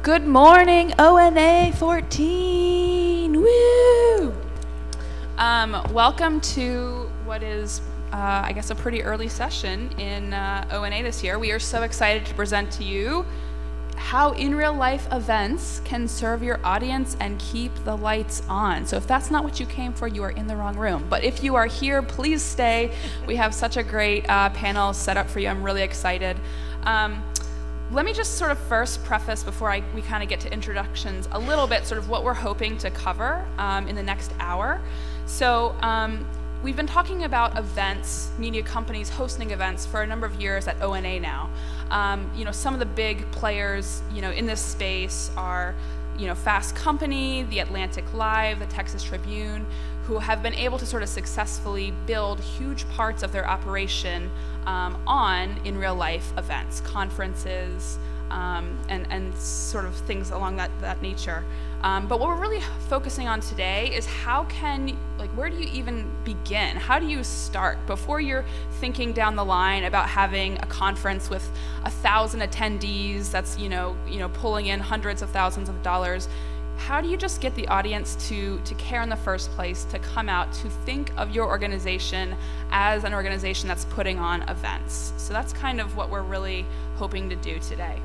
Good morning, ONA 14. Woo! Welcome to what is, I guess, a pretty early session in ONA this year. We are so excited to present to you how in real life events can serve your audience and keep the lights on. So if that's not what you came for, you are in the wrong room. But if you are here, please stay. We have such a great panel set up for you. I'm really excited. Let me just sort of first preface before we kind of get to introductions a little bit sort of what we're hoping to cover in the next hour. So we've been talking about events, media companies hosting events for a number of years at ONA now. Some of the big players, in this space are, Fast Company, The Atlantic Live, the Texas Tribune, who have been able to sort of successfully build huge parts of their operation on in real life events, conferences, and sort of things along that nature. But what we're really focusing on today is where do you even begin? How do you start before you're thinking down the line about having a conference with 1,000 attendees that's pulling in hundreds of thousands of dollars? How do you just get the audience to care in the first place, to come out, to think of your organization as an organization that's putting on events? So that's kind of what we're really hoping to do today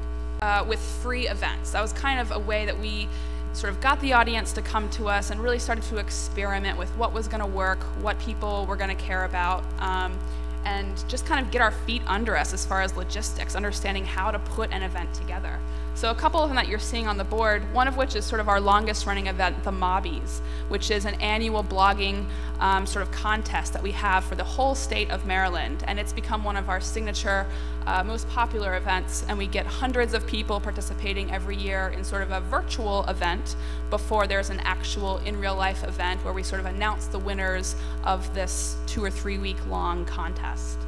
with free events. That was kind of a way that we sort of got the audience to come to us and really started to experiment with what was going to work, what people were going to care about, and just kind of get our feet under us as far as logistics, understanding how to put an event together. So a couple of them that you're seeing on the board, one of which is sort of our longest running event, the Mobbies, which is an annual blogging sort of contest that we have for the whole state of Maryland. And it's become one of our signature, most popular events. And we get hundreds of people participating every year in sort of a virtual event before there's an actual in real life event where we sort of announce the winners of this 2 or 3 week long contest.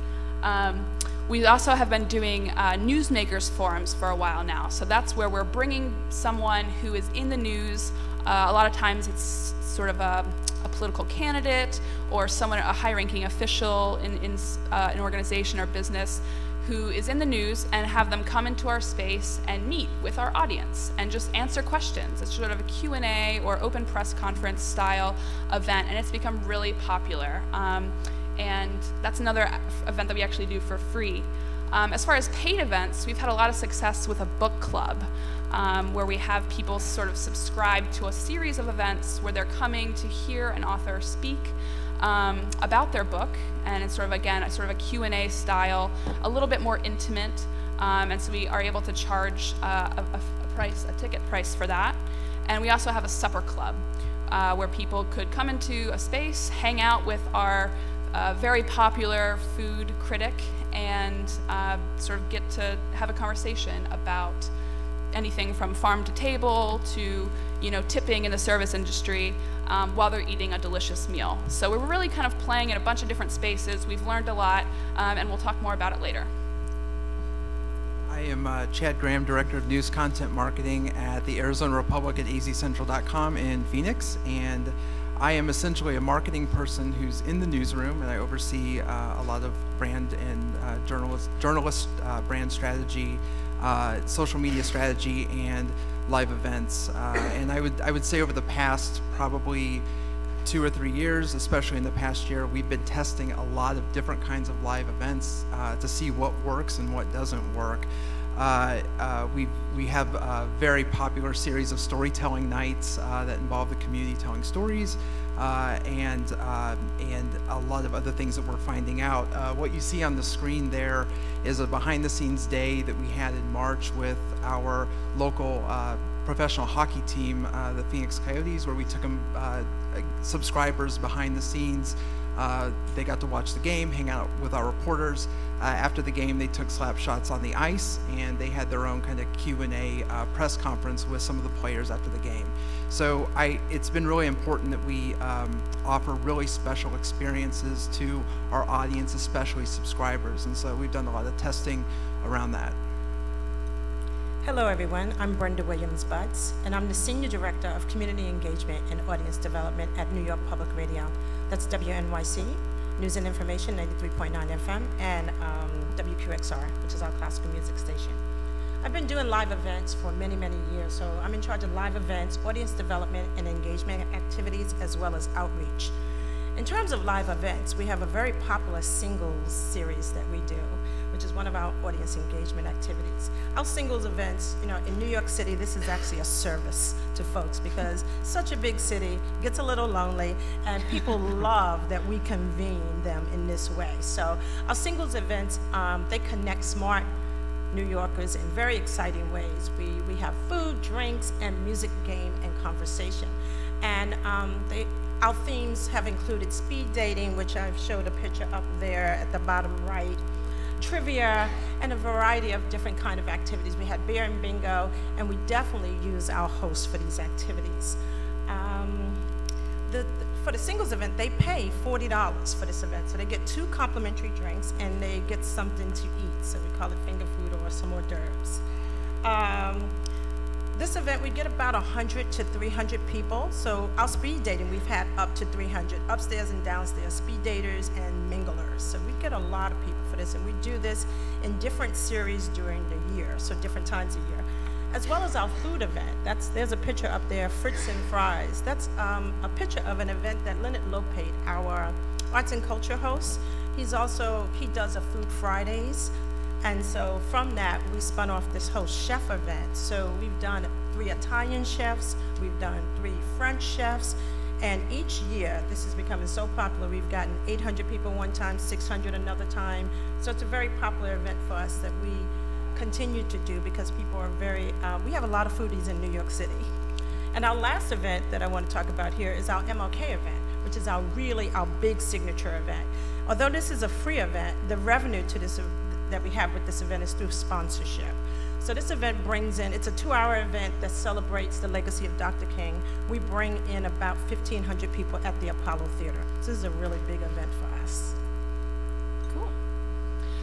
We also have been doing newsmakers forums for a while now. So that's where we're bringing someone who is in the news. A lot of times it's sort of a political candidate or someone, a high-ranking official in an organization or business who is in the news, and have them come into our space and meet with our audience and just answer questions. It's sort of a Q&A or open press conference style event, and it's become really popular. And that's another event that we actually do for free. As far as paid events, we've had a lot of success with a book club, where we have people sort of subscribe to a series of events where they're coming to hear an author speak about their book, and it's sort of, again, a Q&A style, a little bit more intimate, and so we are able to charge a ticket price for that. And we also have a supper club, where people could come into a space, hang out with our very popular food critic, and sort of get to have a conversation about anything from farm to table to tipping in the service industry while they're eating a delicious meal. So we're really kind of playing in a bunch of different spaces. We've learned a lot, and we'll talk more about it later. I am Chad Graham, Director of News Content Marketing at the Arizona Republic at azcentral.com in Phoenix, and I am essentially a marketing person who's in the newsroom, and I oversee a lot of brand and journalist brand strategy, social media strategy, and live events. And I would say over the past probably 2 or 3 years, especially in the past year, we've been testing a lot of different kinds of live events to see what works and what doesn't work. We have a very popular series of storytelling nights that involve the community telling stories, and a lot of other things that we're finding out. What you see on the screen there is a behind-the-scenes day that we had in March with our local professional hockey team, the Phoenix Coyotes, where we took them subscribers behind the scenes. They got to watch the game, hang out with our reporters. After the game, they took slap shots on the ice, and they had their own kind of Q&A press conference with some of the players after the game. So it's been really important that we offer really special experiences to our audience, especially subscribers. And so we've done a lot of testing around that. Hello everyone, I'm Brenda Williams-Butts, and I'm the Senior Director of Community Engagement and Audience Development at New York Public Radio. That's WNYC, News and Information 93.9 FM, and WQXR, which is our classical music station. I've been doing live events for many, many years, so I'm in charge of live events, audience development, and engagement activities, as well as outreach. In terms of live events, we have a very popular singles series that we do, which is one of our audience engagement activities. Our singles events, in New York City, this is actually a service to folks because such a big city gets a little lonely, and people love that we convene them in this way. So our singles events, they connect smart New Yorkers in very exciting ways. We have food, drinks, and music, game, and conversation. And our themes have included speed dating, which I've showed a picture up there at the bottom right, trivia, and a variety of different kind of activities. We had beer and bingo, and we definitely use our hosts for these activities. For the singles event, they pay $40 for this event, so they get 2 complimentary drinks, and they get something to eat, so we call it finger food or some hors d'oeuvres. This event, we get about 100 to 300 people. So our speed dating, we've had up to 300, upstairs and downstairs, speed daters and minglers. So we get a lot of people for this, and we do this in different series during the year, so different times of year. As well as our food event. There's a picture up there, Fritz and Fries. That's a picture of an event that Leonard Lopate, our arts and culture host, he does a Food Fridays. And so from that, we spun off this whole chef event. So we've done 3 Italian chefs, we've done 3 French chefs, and each year, this is becoming so popular, we've gotten 800 people one time, 600 another time. So it's a very popular event for us that we continue to do because people are we have a lot of foodies in New York City. And our last event that I want to talk about here is our MLK event, which is our big signature event. Although this is a free event, the revenue to this that we have with this event is through sponsorship. So this event brings in, it's a 2-hour event that celebrates the legacy of Dr. King. We bring in about 1,500 people at the Apollo Theater. So this is a really big event for us. Cool.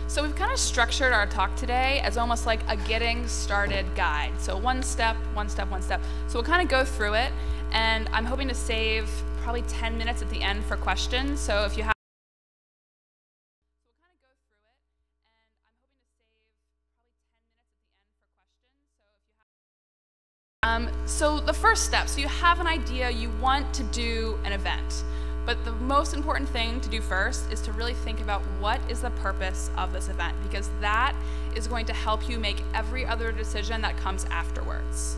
So we've kind of structured our talk today as almost like a getting started guide. So one step, one step, one step. So we'll kind of go through it, and I'm hoping to save probably 10 minutes at the end for questions. So if you have So the first step, so you have an idea, you want to do an event, but the most important thing to do first is to really think about what is the purpose of this event, because that is going to help you make every other decision that comes afterwards.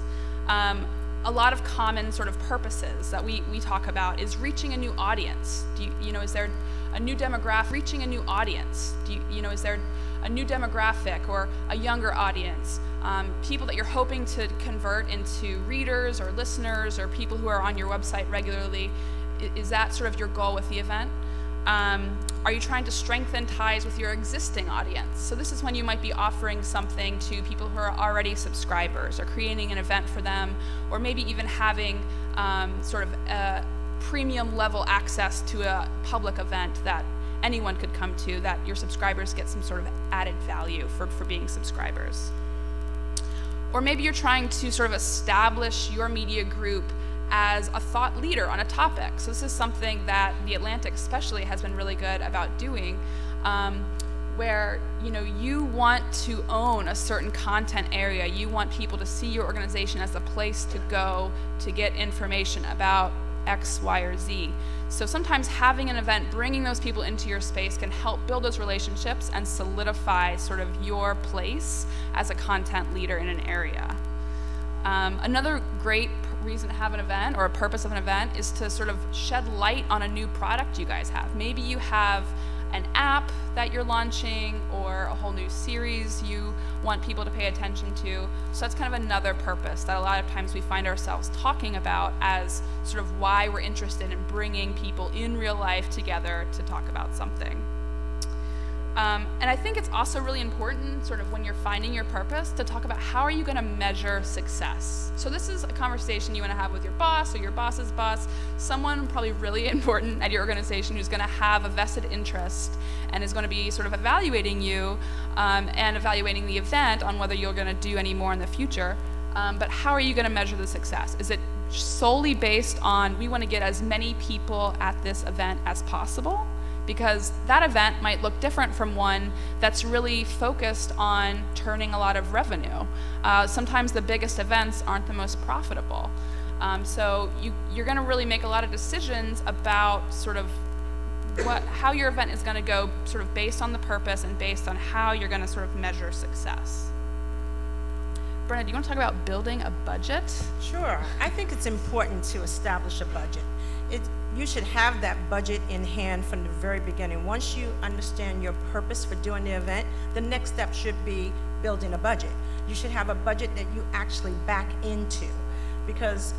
A lot of common sort of purposes that we talk about is reaching a new audience. Is there a new demographic? Reaching a new audience. Is there a new demographic or a younger audience? People that you're hoping to convert into readers or listeners or people who are on your website regularly. Is that sort of your goal with the event? Are you trying to strengthen ties with your existing audience? So this is when you might be offering something to people who are already subscribers, or creating an event for them, or maybe even having sort of a premium level access to a public event that anyone could come to, that your subscribers get some sort of added value for being subscribers. Or maybe you're trying to sort of establish your media group as a thought leader on a topic. So this is something that The Atlantic especially has been really good about doing, where you want to own a certain content area. You want people to see your organization as a place to go to get information about X, Y, or Z. So sometimes having an event, bringing those people into your space, can help build those relationships and solidify sort of your place as a content leader in an area. Another great reason to have an event, or a purpose of an event, is to sort of shed light on a new product you guys have. Maybe you have an app that you're launching, or a whole new series you want people to pay attention to. So that's kind of another purpose that a lot of times we find ourselves talking about as sort of why we're interested in bringing people in real life together to talk about something. And I think it's also really important, sort of when you're finding your purpose, to talk about how are you going to measure success. So this is a conversation you want to have with your boss or your boss's boss, someone probably really important at your organization who's going to have a vested interest and is going to be sort of evaluating you and evaluating the event on whether you're going to do any more in the future. But how are you going to measure the success? Is it solely based on, we want to get as many people at this event as possible because that event might look different from one that's really focused on turning a lot of revenue. Sometimes the biggest events aren't the most profitable. So you're going to really make a lot of decisions about sort of how your event is going to go, sort of based on the purpose and based on how you're going to sort of measure success. Brenna, do you want to talk about building a budget? Sure. I think it's important to establish a budget. You should have that budget in hand from the very beginning. Once you understand your purpose for doing the event, the next step should be building a budget. You should have a budget that you actually back into, because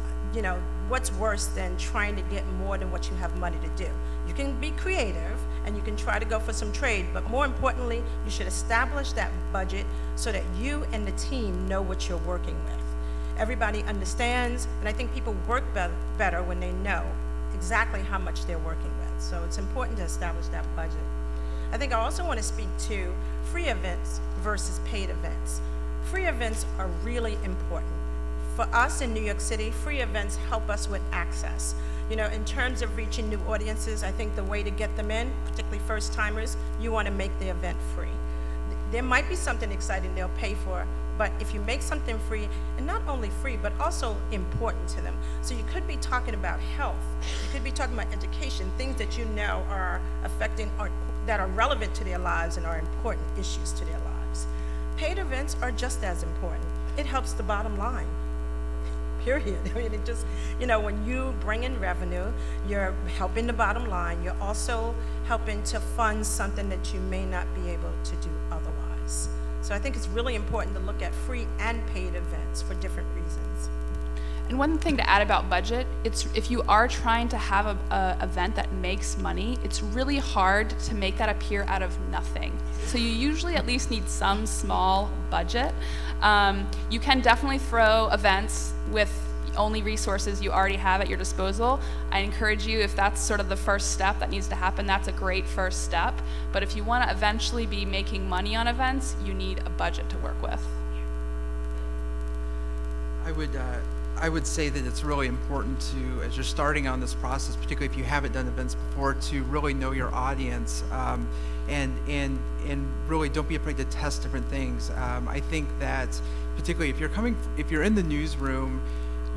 what's worse than trying to get more than what you have money to do? You can be creative and you can try to go for some trade, but more importantly, you should establish that budget so that you and the team know what you're working with. Everybody understands, and I think people work better when they know exactly how much they're working with. So it's important to establish that budget. I think I also want to speak to free events versus paid events. Free events are really important. For us in New York City, free events help us with access. In terms of reaching new audiences, I think the way to get them in, particularly first-timers, you want to make the event free. There might be something exciting they'll pay for, but if you make something free, and not only free, but also important to them. So you could be talking about health, you could be talking about education, things that you know are affecting or that are relevant to their lives and are important issues to their lives. Paid events are just as important. It helps the bottom line. Period. I mean, it just, when you bring in revenue, you're helping the bottom line. You're also helping to fund something that you may not be able to do otherwise. So I think it's really important to look at free and paid events for different reasons. And one thing to add about budget, if you are trying to have an event that makes money, it's really hard to make that appear out of nothing. So you usually at least need some small budget. You can definitely throw events with only resources you already have at your disposal. I encourage you, if that's sort of the first step that needs to happen, that's a great first step. But if you want to eventually be making money on events, you need a budget to work with. I would say that it's really important to, as you're starting on this process, particularly if you haven't done events before, to really know your audience, and really don't be afraid to test different things. I think that particularly if you're in the newsroom,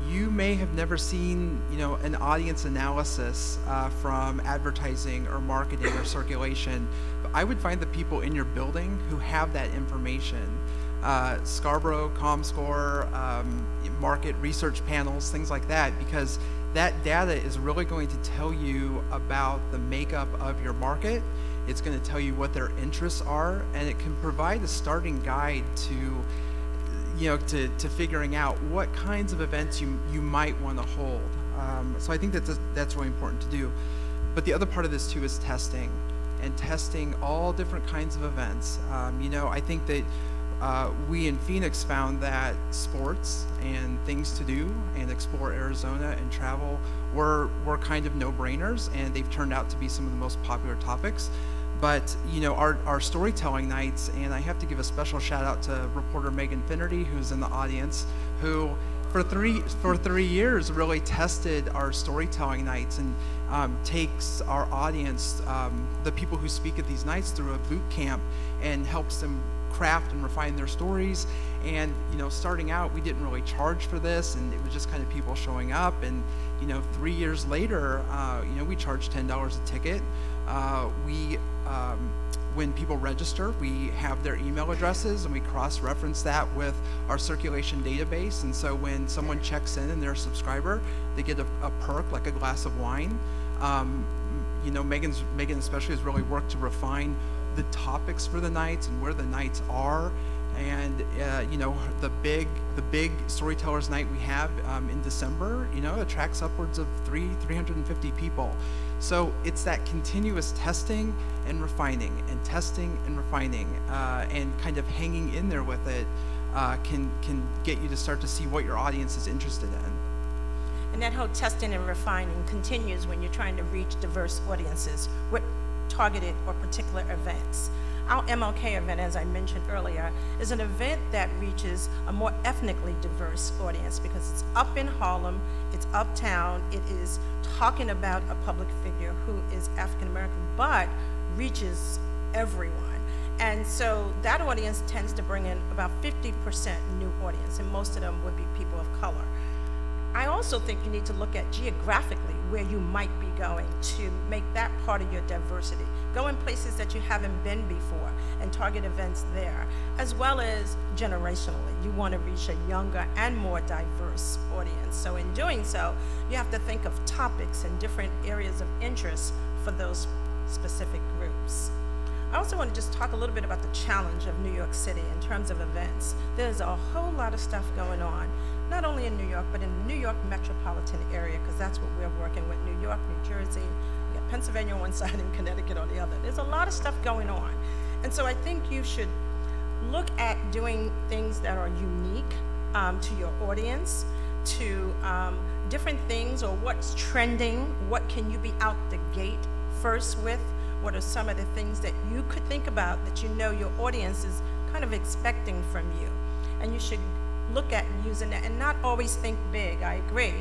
you may have never seen an audience analysis from advertising or marketing or circulation. But I would find the people in your building who have that information. Scarborough, ComScore, market research panels, things like that, because that data is really going to tell you about the makeup of your market. It's going to tell you what their interests are, and it can provide a starting guide to figuring out what kinds of events you might want to hold. So I think that's really important to do. But the other part of this too is testing, and testing all different kinds of events. I think that we in Phoenix found that sports and things to do and explore Arizona and travel were kind of no-brainers, and they've turned out to be some of the most popular topics. But our storytelling nights, and I have to give a special shout out to reporter Megan Finnerty, who's in the audience, who for three years really tested our storytelling nights and takes our audience, the people who speak at these nights, through a boot camp and helps them craft and refine their stories. And starting out, we didn't really charge for this, and it was just kind of people showing up. And 3 years later, we charge $10 a ticket. When people register, we have their email addresses, and we cross-reference that with our circulation database. And so when someone checks in and they're a subscriber, they get a perk like a glass of wine. Megan especially has really worked to refine the topics for the nights and where the nights are. And the big storytellers night we have in December, attracts upwards of 350 people. So it's that continuous testing and refining, and testing and refining, and kind of hanging in there with it can get you to start to see what your audience is interested in. And that whole testing and refining continues when you're trying to reach diverse audiences with targeted or particular events. Our MLK event, as I mentioned earlier, is an event that reaches a more ethnically diverse audience because it's up in Harlem, it's uptown, it is talking about a public figure who is African American, but reaches everyone. And so that audience tends to bring in about 50% new audience, and most of them would be people of color. I also think you need to look at geographically where you might be going to make that part of your diversity. Go in places that you haven't been before and target events there, as well as generationally. You want to reach a younger and more diverse audience. So in doing so, you have to think of topics and different areas of interest for those specific groups. I also want to just talk a little bit about the challenge of New York City in terms of events. There's a whole lot of stuff going on, not only in New York, but in the New York metropolitan area, because that's what we're working with, New York, New Jersey, we got Pennsylvania on one side and Connecticut on the other. There's a lot of stuff going on. And so I think you should look at doing things that are unique to your audience, to different things, or what's trending, what can you be out the gate first with, what are some of the things that you could think about that you know your audience is kind of expecting from you. And you should look at using that and not always think big. I agree.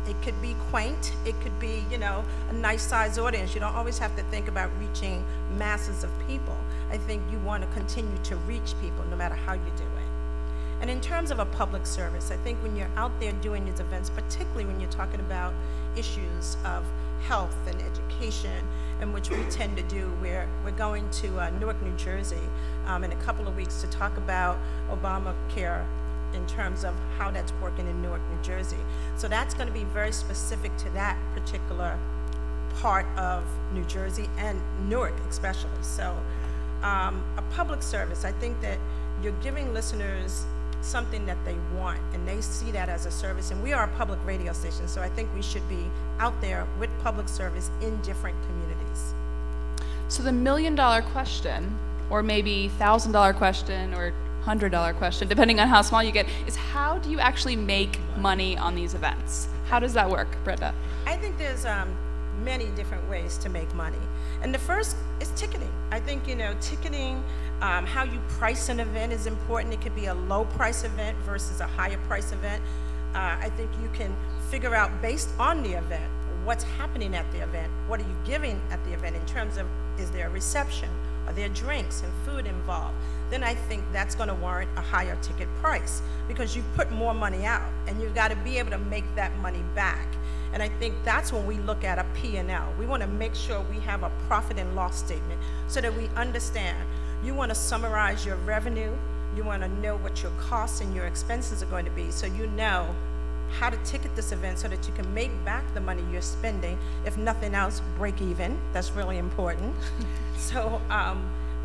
It could be quaint. It could be, you know, a nice size audience. You don't always have to think about reaching masses of people. I think you want to continue to reach people no matter how you do it. And in terms of a public service, I think when you're out there doing these events, particularly when you're talking about issues of health and education, in which we tend to do, we're going to Newark, New Jersey in a couple of weeks to talk about Obamacare in terms of how that's working in Newark, New Jersey. So that's going to be very specific to that particular part of New Jersey and Newark especially. So a public service, I think that you're giving listeners something that they want, and they see that as a service. And we are a public radio station, so I think we should be out there with public service in different communities. So the $1 million question, or maybe $1,000 question, or $100 question, depending on how small you get, is how do you actually make money on these events? How does that work, Brenda? I think there's many different ways to make money. And the first is ticketing. I think, you know, ticketing, how you price an event is important. It could be a low price event versus a higher price event. I think you can figure out based on the event, what's happening at the event, what are you giving at the event in terms of, is there a reception? Are there drinks and food involved? Then I think that's going to warrant a higher ticket price because you've put more money out and you've got to be able to make that money back. And I think that's when we look at a P&L. We want to make sure we have a profit and loss statement so that we understand. You want to summarize your revenue. You want to know what your costs and your expenses are going to be so you know how to ticket this event so that you can make back the money you're spending. If nothing else, break even. That's really important. So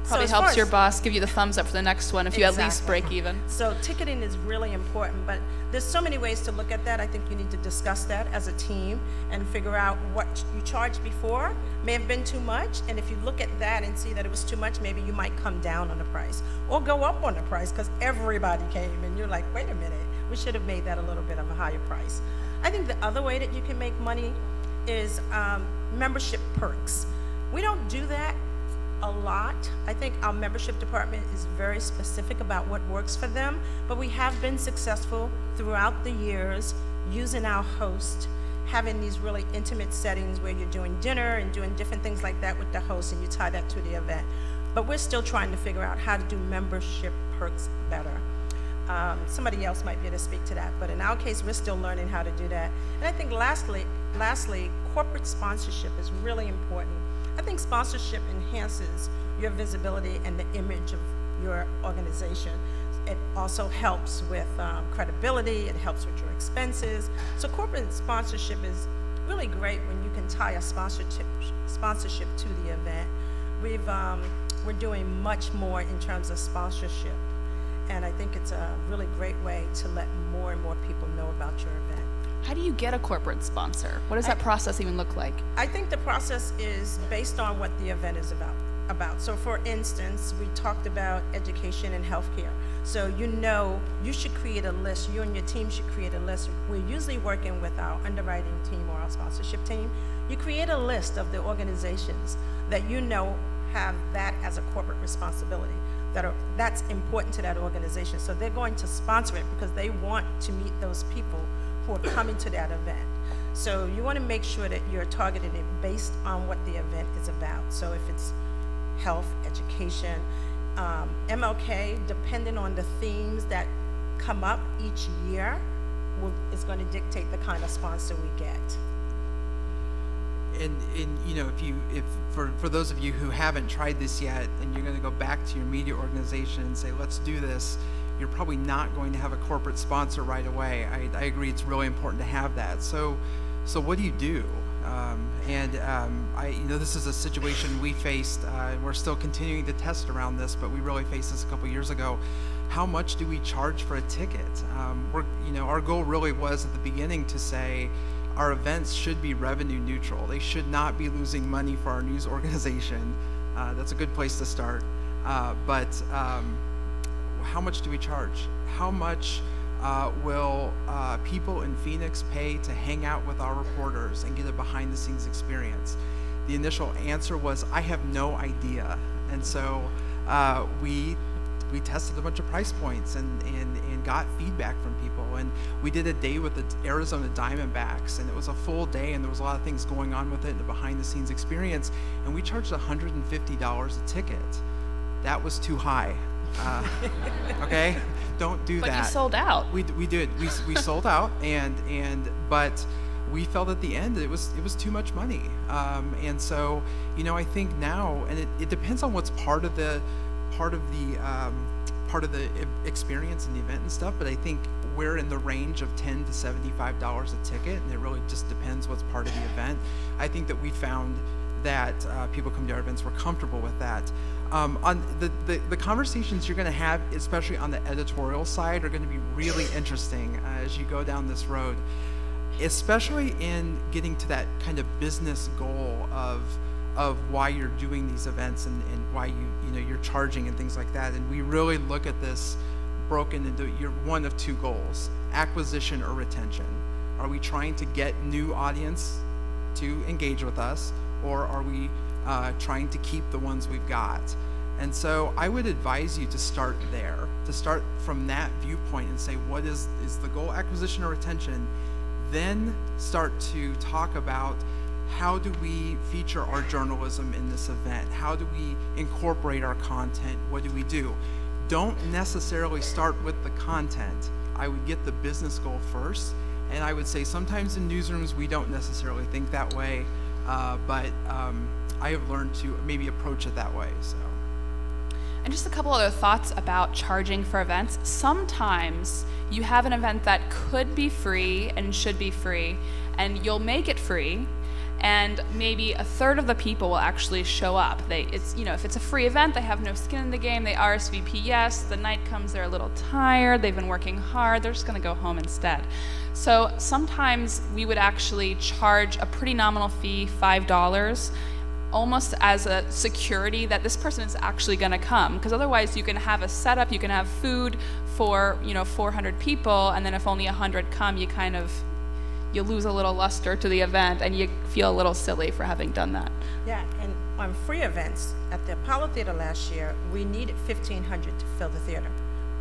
probably helps your boss give you the thumbs up for the next one if you at least break even. So ticketing is really important, but there's so many ways to look at that. I think you need to discuss that as a team and figure out what you charged before may have been too much, and if you look at that and see that it was too much, maybe you might come down on the price or go up on the price because everybody came and you're like, wait a minute, we should have made that a little bit of a higher price. I think the other way that you can make money is membership perks. We don't do that a lot. I think our membership department is very specific about what works for them, but we have been successful throughout the years using our host, having these really intimate settings where you're doing dinner and doing different things like that with the host and you tie that to the event. But we're still trying to figure out how to do membership perks better. Somebody else might be able to speak to that, but in our case, we're still learning how to do that. And I think lastly, corporate sponsorship is really important. I think sponsorship enhances your visibility and the image of your organization. It also helps with credibility, it helps with your expenses. So corporate sponsorship is really great when you can tie a sponsorship to the event. We're doing much more in terms of sponsorship, and I think it's a really great way to let more and more people know about your event. How do you get a corporate sponsor? What does that process even look like? I think the process is based on what the event is about. So for instance, we talked about education and healthcare. So you know you should create a list, you and your team should create a list. We're usually working with our underwriting team or our sponsorship team. You create a list of the organizations that you know have that as a corporate responsibility. That's important to that organization. So they're going to sponsor it because they want to meet those people who are coming to that event. So you want to make sure that you're targeting it based on what the event is about. So if it's health, education, MLK, depending on the themes that come up each year, is going to dictate the kind of sponsor we get. And you know, if for those of you who haven't tried this yet, and you're going to go back to your media organization and say, let's do this, you're probably not going to have a corporate sponsor right away. I agree, it's really important to have that. So what do you do? You know, this is a situation we faced, and we're still continuing to test around this, but we really faced this a couple years ago. How much do we charge for a ticket? You know, our goal really was at the beginning to say our events should be revenue neutral. They should not be losing money for our news organization. That's a good place to start. But how much do we charge? How much will people in Phoenix pay to hang out with our reporters and get a behind-the-scenes experience? The initial answer was, I have no idea. And so we tested a bunch of price points and got feedback from people. And we did a day with the Arizona Diamondbacks, and it was a full day, and there was a lot of things going on with it, the behind-the-scenes experience, and we charged $150 a ticket. That was too high. Okay, don't do that. But you sold out. We did. We sold out, but we felt at the end it was too much money. And so, you know, I think now, and it depends on what's part of the experience and the event and stuff, but I think we're in the range of $10 to $75 a ticket, and it really just depends what's part of the event. I think that we found that people come to our events, we're comfortable with that. On the conversations you're going to have, especially on the editorial side, are going to be really interesting as you go down this road, especially in getting to that kind of business goal of why you're doing these events and why you're charging and things like that. And we really look at this broken into one of two goals: acquisition or retention. Are we trying to get new audience to engage with us, or are we trying to keep the ones we've got? And so I would advise you to start there, to start from that viewpoint and say, what is the goal, acquisition or retention? Then start to talk about, how do we feature our journalism in this event? How do we incorporate our content? What do we do? Don't necessarily start with the content. I would get the business goal first, and I would say sometimes in newsrooms we don't necessarily think that way, but I have learned to maybe approach it that way. So. And just a couple other thoughts about charging for events. Sometimes you have an event that could be free and should be free, and you'll make it free, and maybe a third of the people will actually show up. If it's a free event, they have no skin in the game, they RSVP yes, the night comes, they're a little tired, they've been working hard, they're just gonna go home instead. So sometimes we would actually charge a pretty nominal fee, $5, almost as a security that this person is actually gonna come, because otherwise you can have a setup, you can have food for 400 people, and then if only 100 come, you lose a little luster to the event, and you feel a little silly for having done that. Yeah, and on free events, at the Apollo Theater last year, we needed 1,500 to fill the theater.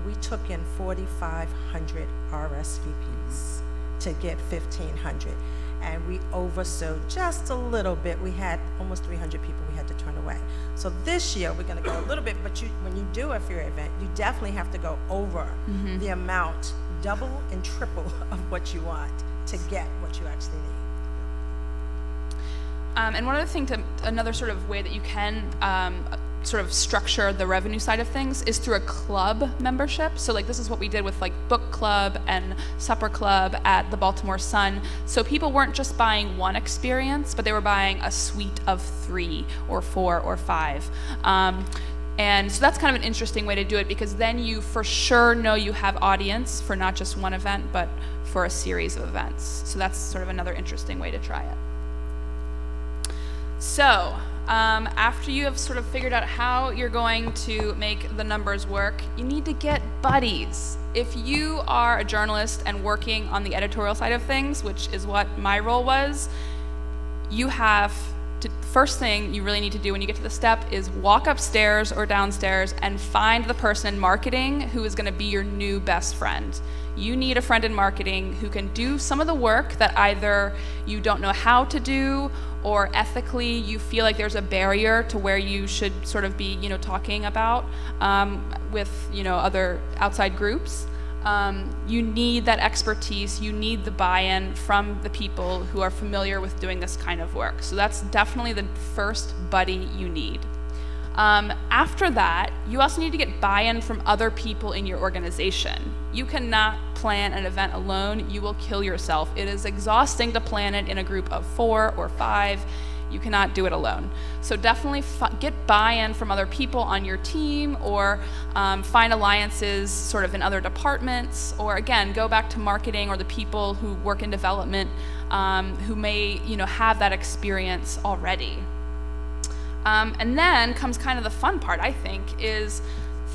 We took in 4,500 RSVPs to get 1,500, and we oversold just a little bit. We had almost 300 people we had to turn away. So this year, we're gonna go a little bit, but when you do a free event, you definitely have to go over the amount, double and triple of what you want to get what you actually need. And one other thing, another sort of way that you can sort of structure the revenue side of things is through a club membership. So like this is what we did with like book club and supper club at the Baltimore Sun. So people weren't just buying one experience, but they were buying a suite of 3 or 4 or 5. And so that's kind of an interesting way to do it, because then you for sure know you have audience for not just one event, but for a series of events. So that's sort of another interesting way to try it. So after you have sort of figured out how you're going to make the numbers work, you need to get buddies. If you are a journalist and working on the editorial side of things, which is what my role was, you have first thing you really need to do when you get to the step is walk upstairs or downstairs and find the person in marketing who is going to be your new best friend. You need a friend in marketing who can do some of the work that either you don't know how to do, or ethically you feel like there's a barrier to where you should sort of be, talking about with, other outside groups. You need that expertise, you need the buy-in from the people who are familiar with doing this kind of work. So that's definitely the first buddy you need. After that, you also need to get buy-in from other people in your organization. You cannot plan an event alone, you will kill yourself. It is exhausting to plan it in a group of 4 or 5. You cannot do it alone. So definitely get buy-in from other people on your team, or find alliances sort of in other departments, or again, go back to marketing or the people who work in development who may have that experience already. And then comes kind of the fun part, I think, is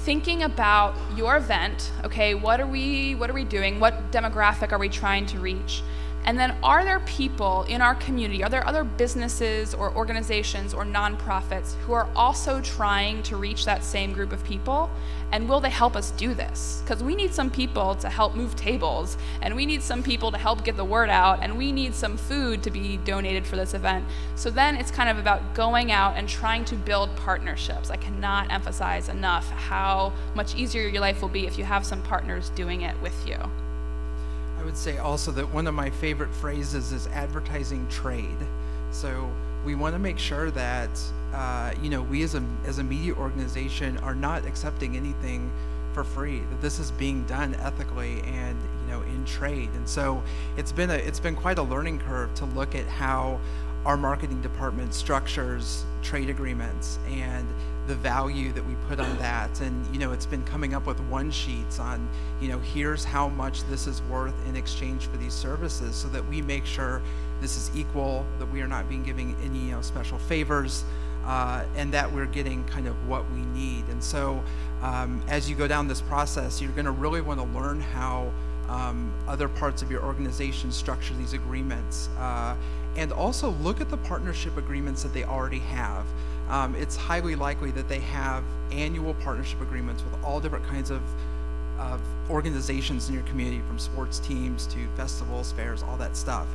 thinking about your event. Okay, what are we doing? What demographic are we trying to reach? And then, are there people in our community, are there other businesses or organizations or nonprofits who are also trying to reach that same group of people? And will they help us do this? Because we need some people to help move tables, and we need some people to help get the word out, and we need some food to be donated for this event. So then it's kind of about going out and trying to build partnerships. I cannot emphasize enough how much easier your life will be if you have some partners doing it with you. I would say also that one of my favorite phrases is advertising trade. So we want to make sure that we as a media organization are not accepting anything for free, that this is being done ethically and in trade. And so it's been quite a learning curve to look at how our marketing department structures trade agreements and the value that we put on that. And it's been coming up with one-sheets on here's how much this is worth in exchange for these services, so that we make sure this is equal, that we are not being given any special favors, and that we're getting kind of what we need. And so as you go down this process, you're going to really want to learn how other parts of your organization structure these agreements, and also look at the partnership agreements that they already have. It's highly likely that they have annual partnership agreements with all different kinds of organizations in your community, from sports teams to festivals, fairs, all that stuff.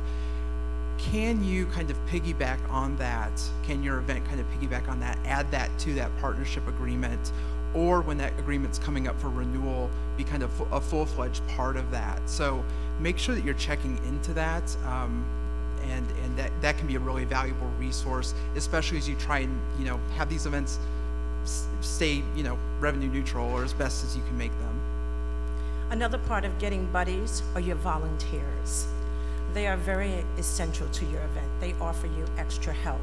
Can you kind of piggyback on that? Can your event kind of piggyback on that, add that to that partnership agreement, or when that agreement's coming up for renewal, be kind of a full-fledged part of that? So make sure that you're checking into that. And that can be a really valuable resource, especially as you try and have these events stay revenue neutral, or as best as you can make them. Another part of getting buddies are your volunteers. They are very essential to your event. They offer you extra help.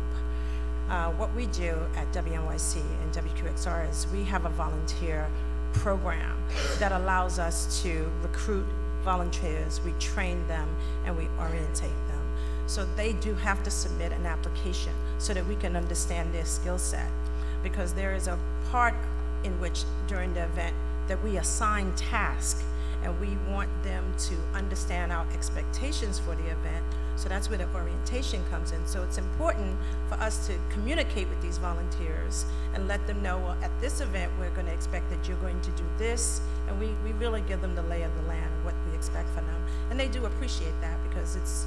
What we do at WNYC and WQXR is we have a volunteer program that allows us to recruit volunteers, we train them, and we orientate them. So they do have to submit an application so that we can understand their skill set, because there is a part in which during the event that we assign tasks, and we want them to understand our expectations for the event. So that's where the orientation comes in. So it's important for us to communicate with these volunteers and let them know, well, at this event we're going to expect that you're going to do this, and we really give them the lay of the land of what we expect from them. And they do appreciate that, because it's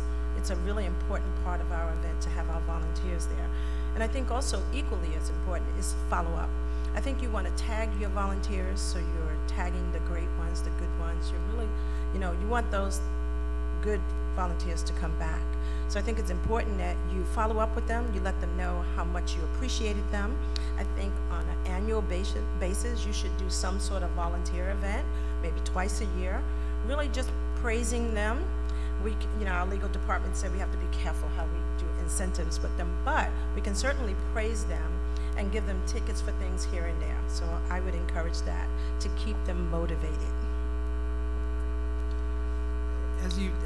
a really important part of our event to have our volunteers there. And I think also equally as important is follow-up. I think you want to tag your volunteers, so you're tagging the great ones, the good ones. You're really, you want those good volunteers to come back. So I think it's important that you follow up with them, you let them know how much you appreciated them. I think on an annual basis, you should do some sort of volunteer event, maybe twice a year, really just praising them. Our legal department said we have to be careful how we do incentives with them, but we can certainly praise them and give them tickets for things here and there. So I would encourage that to keep them motivated.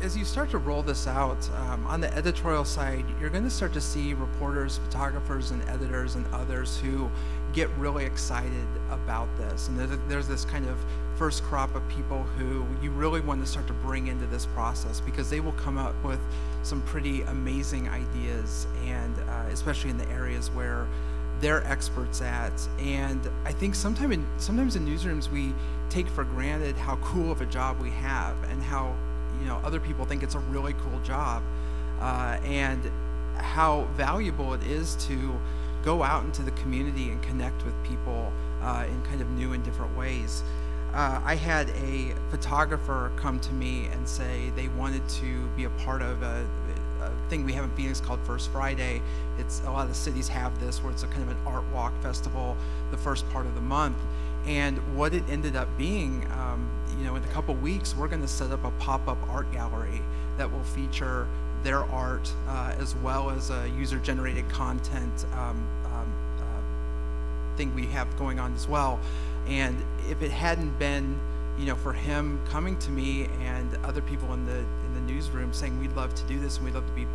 As you start to roll this out, on the editorial side, you're going to start to see reporters, photographers, and editors and others who get really excited about this. And there's this kind of first crop of people who you really want to start to bring into this process, because they will come up with some pretty amazing ideas, and especially in the areas where they're experts at. And I think sometimes in newsrooms we take for granted how cool of a job we have, and how other people think it's a really cool job, and how valuable it is to go out into the community and connect with people in kind of new and different ways. I had a photographer come to me and say they wanted to be a part of a thing we have in Phoenix called First Friday. A lot of cities have this, where it's a kind of an art walk festival the first part of the month. And what it ended up being, in a couple weeks, we're going to set up a pop-up art gallery that will feature their art as well as a user-generated content thing we have going on as well. And if it hadn't been, for him coming to me and other people in the newsroom saying we'd love to do this and we'd love to be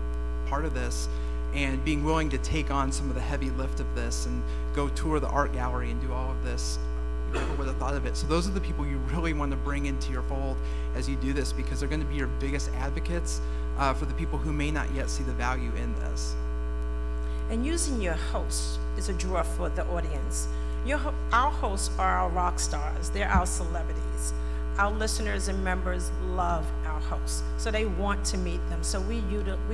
part of this, and being willing to take on some of the heavy lift of this and go tour the art gallery and do all of this, you never would have thought of it. So those are the people you really want to bring into your fold as you do this, because they're going to be your biggest advocates for the people who may not yet see the value in this. And using your host is a draw for the audience. Our hosts are our rock stars. They're our celebrities. Our listeners and members love our hosts, so they want to meet them. So we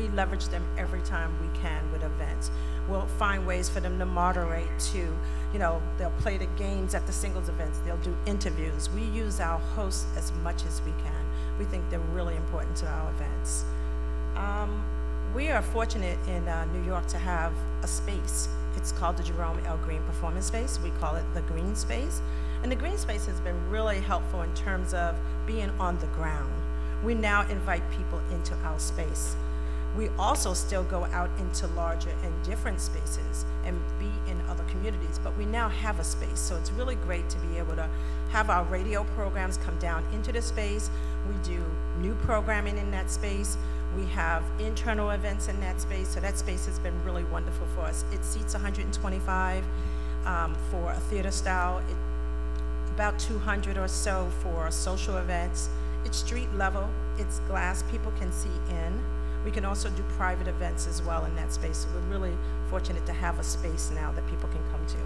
leverage them every time we can with events. We'll find ways for them to moderate too. They'll play the games at the singles events. They'll do interviews. We use our hosts as much as we can. We think they're really important to our events. We are fortunate in New York to have a space. It's called the Jerome L. Green Performance Space. We call it the Green Space. And the Green Space has been really helpful in terms of being on the ground. We now invite people into our space. We also still go out into larger and different spaces and be in other communities, but we now have a space. So it's really great to be able to have our radio programs come down into the space. We do new programming in that space. We have internal events in that space, so that space has been really wonderful for us. It seats 125 for a theater style, about 200 or so for social events. It's street level, it's glass, people can see in. We can also do private events as well in that space, so we're really fortunate to have a space now that people can come to.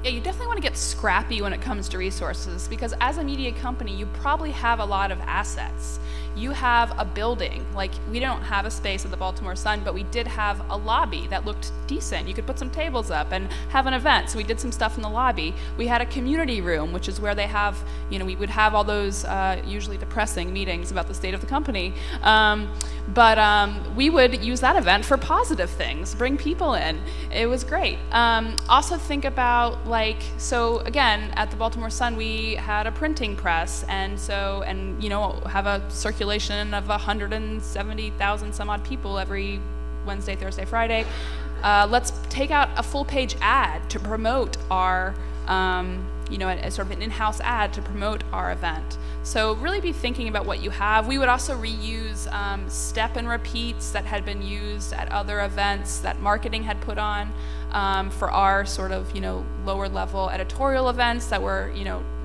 Yeah, you definitely want to get scrappy when it comes to resources, because as a media company, you probably have a lot of assets. You have a building. Like, we don't have a space at the Baltimore Sun, but we did have a lobby that looked decent. You could put some tables up and have an event, so we did some stuff in the lobby. We had a community room, which is where they have, we would have all those usually depressing meetings about the state of the company. But we would use that event for positive things, bring people in. It was great. Also think about, so again, at the Baltimore Sun, we had a printing press, and have a circulation of 170,000 some odd people every Wednesday, Thursday, Friday. Let's take out a full-page ad to promote our, a sort of an in-house ad to promote our event. So really be thinking about what you have. We would also reuse step and repeats that had been used at other events that marketing had put on for our sort of, lower level editorial events that were,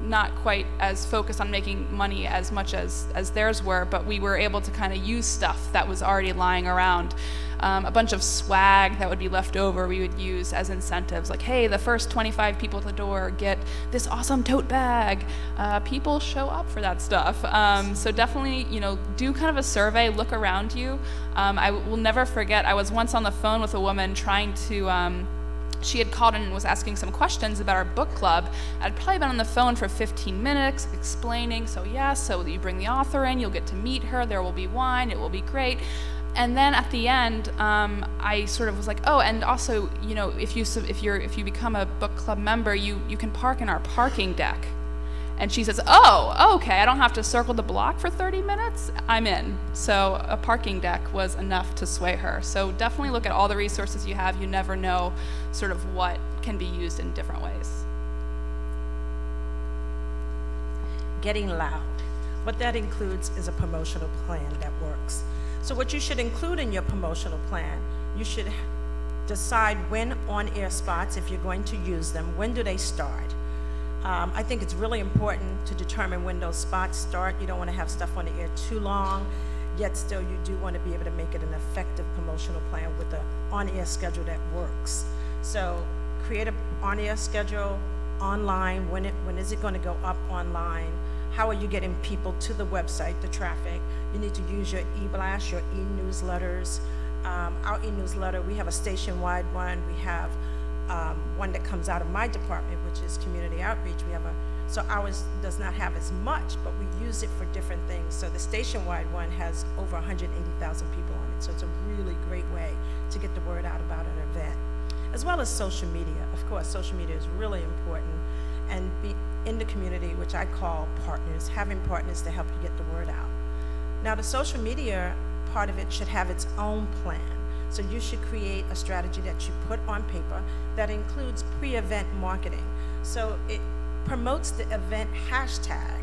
not quite as focused on making money as much as theirs were, but we were able to kind of use stuff that was already lying around. A bunch of swag that would be left over we would use as incentives, like, hey, the first 25 people at the door get this awesome tote bag. People show up for that stuff. So definitely, do kind of a survey, look around you. I will never forget, I was once on the phone with a woman trying to, she had called in and was asking some questions about our book club. I'd probably been on the phone for 15 minutes explaining, so you bring the author in, you'll get to meet her, there will be wine, it will be great. And then at the end, I sort of was like, oh, and also, if you become a book club member, you can park in our parking deck. And she says, oh, okay, I don't have to circle the block for 30 minutes? I'm in. So a parking deck was enough to sway her. So definitely look at all the resources you have. You never know sort of what can be used in different ways. Getting loud. What that includes is a promotional plan that works. So what you should include in your promotional plan, you should decide when on-air spots, if you're going to use them, when do they start? I think it's really important to determine when those spots start. You don't want to have stuff on the air too long, yet still you do want to be able to make it an effective promotional plan with an on-air schedule that works. So create an on-air schedule online. When is it going to go up online? How are you getting people to the website, the traffic? You need to use your e-blast, your e-newsletters. Our e-newsletter, we have a station-wide one. We have one that comes out of my department, which is community outreach. So ours does not have as much, but we use it for different things. So the station-wide one has over 180,000 people on it. So it's a really great way to get the word out about an event, as well as social media. Of course, social media is really important, and be in the community, which I call partners, having partners to help you get the word out. Now, the social media part of it should have its own plan. So you should create a strategy that you put on paper that includes pre-event marketing. So it promotes the event hashtag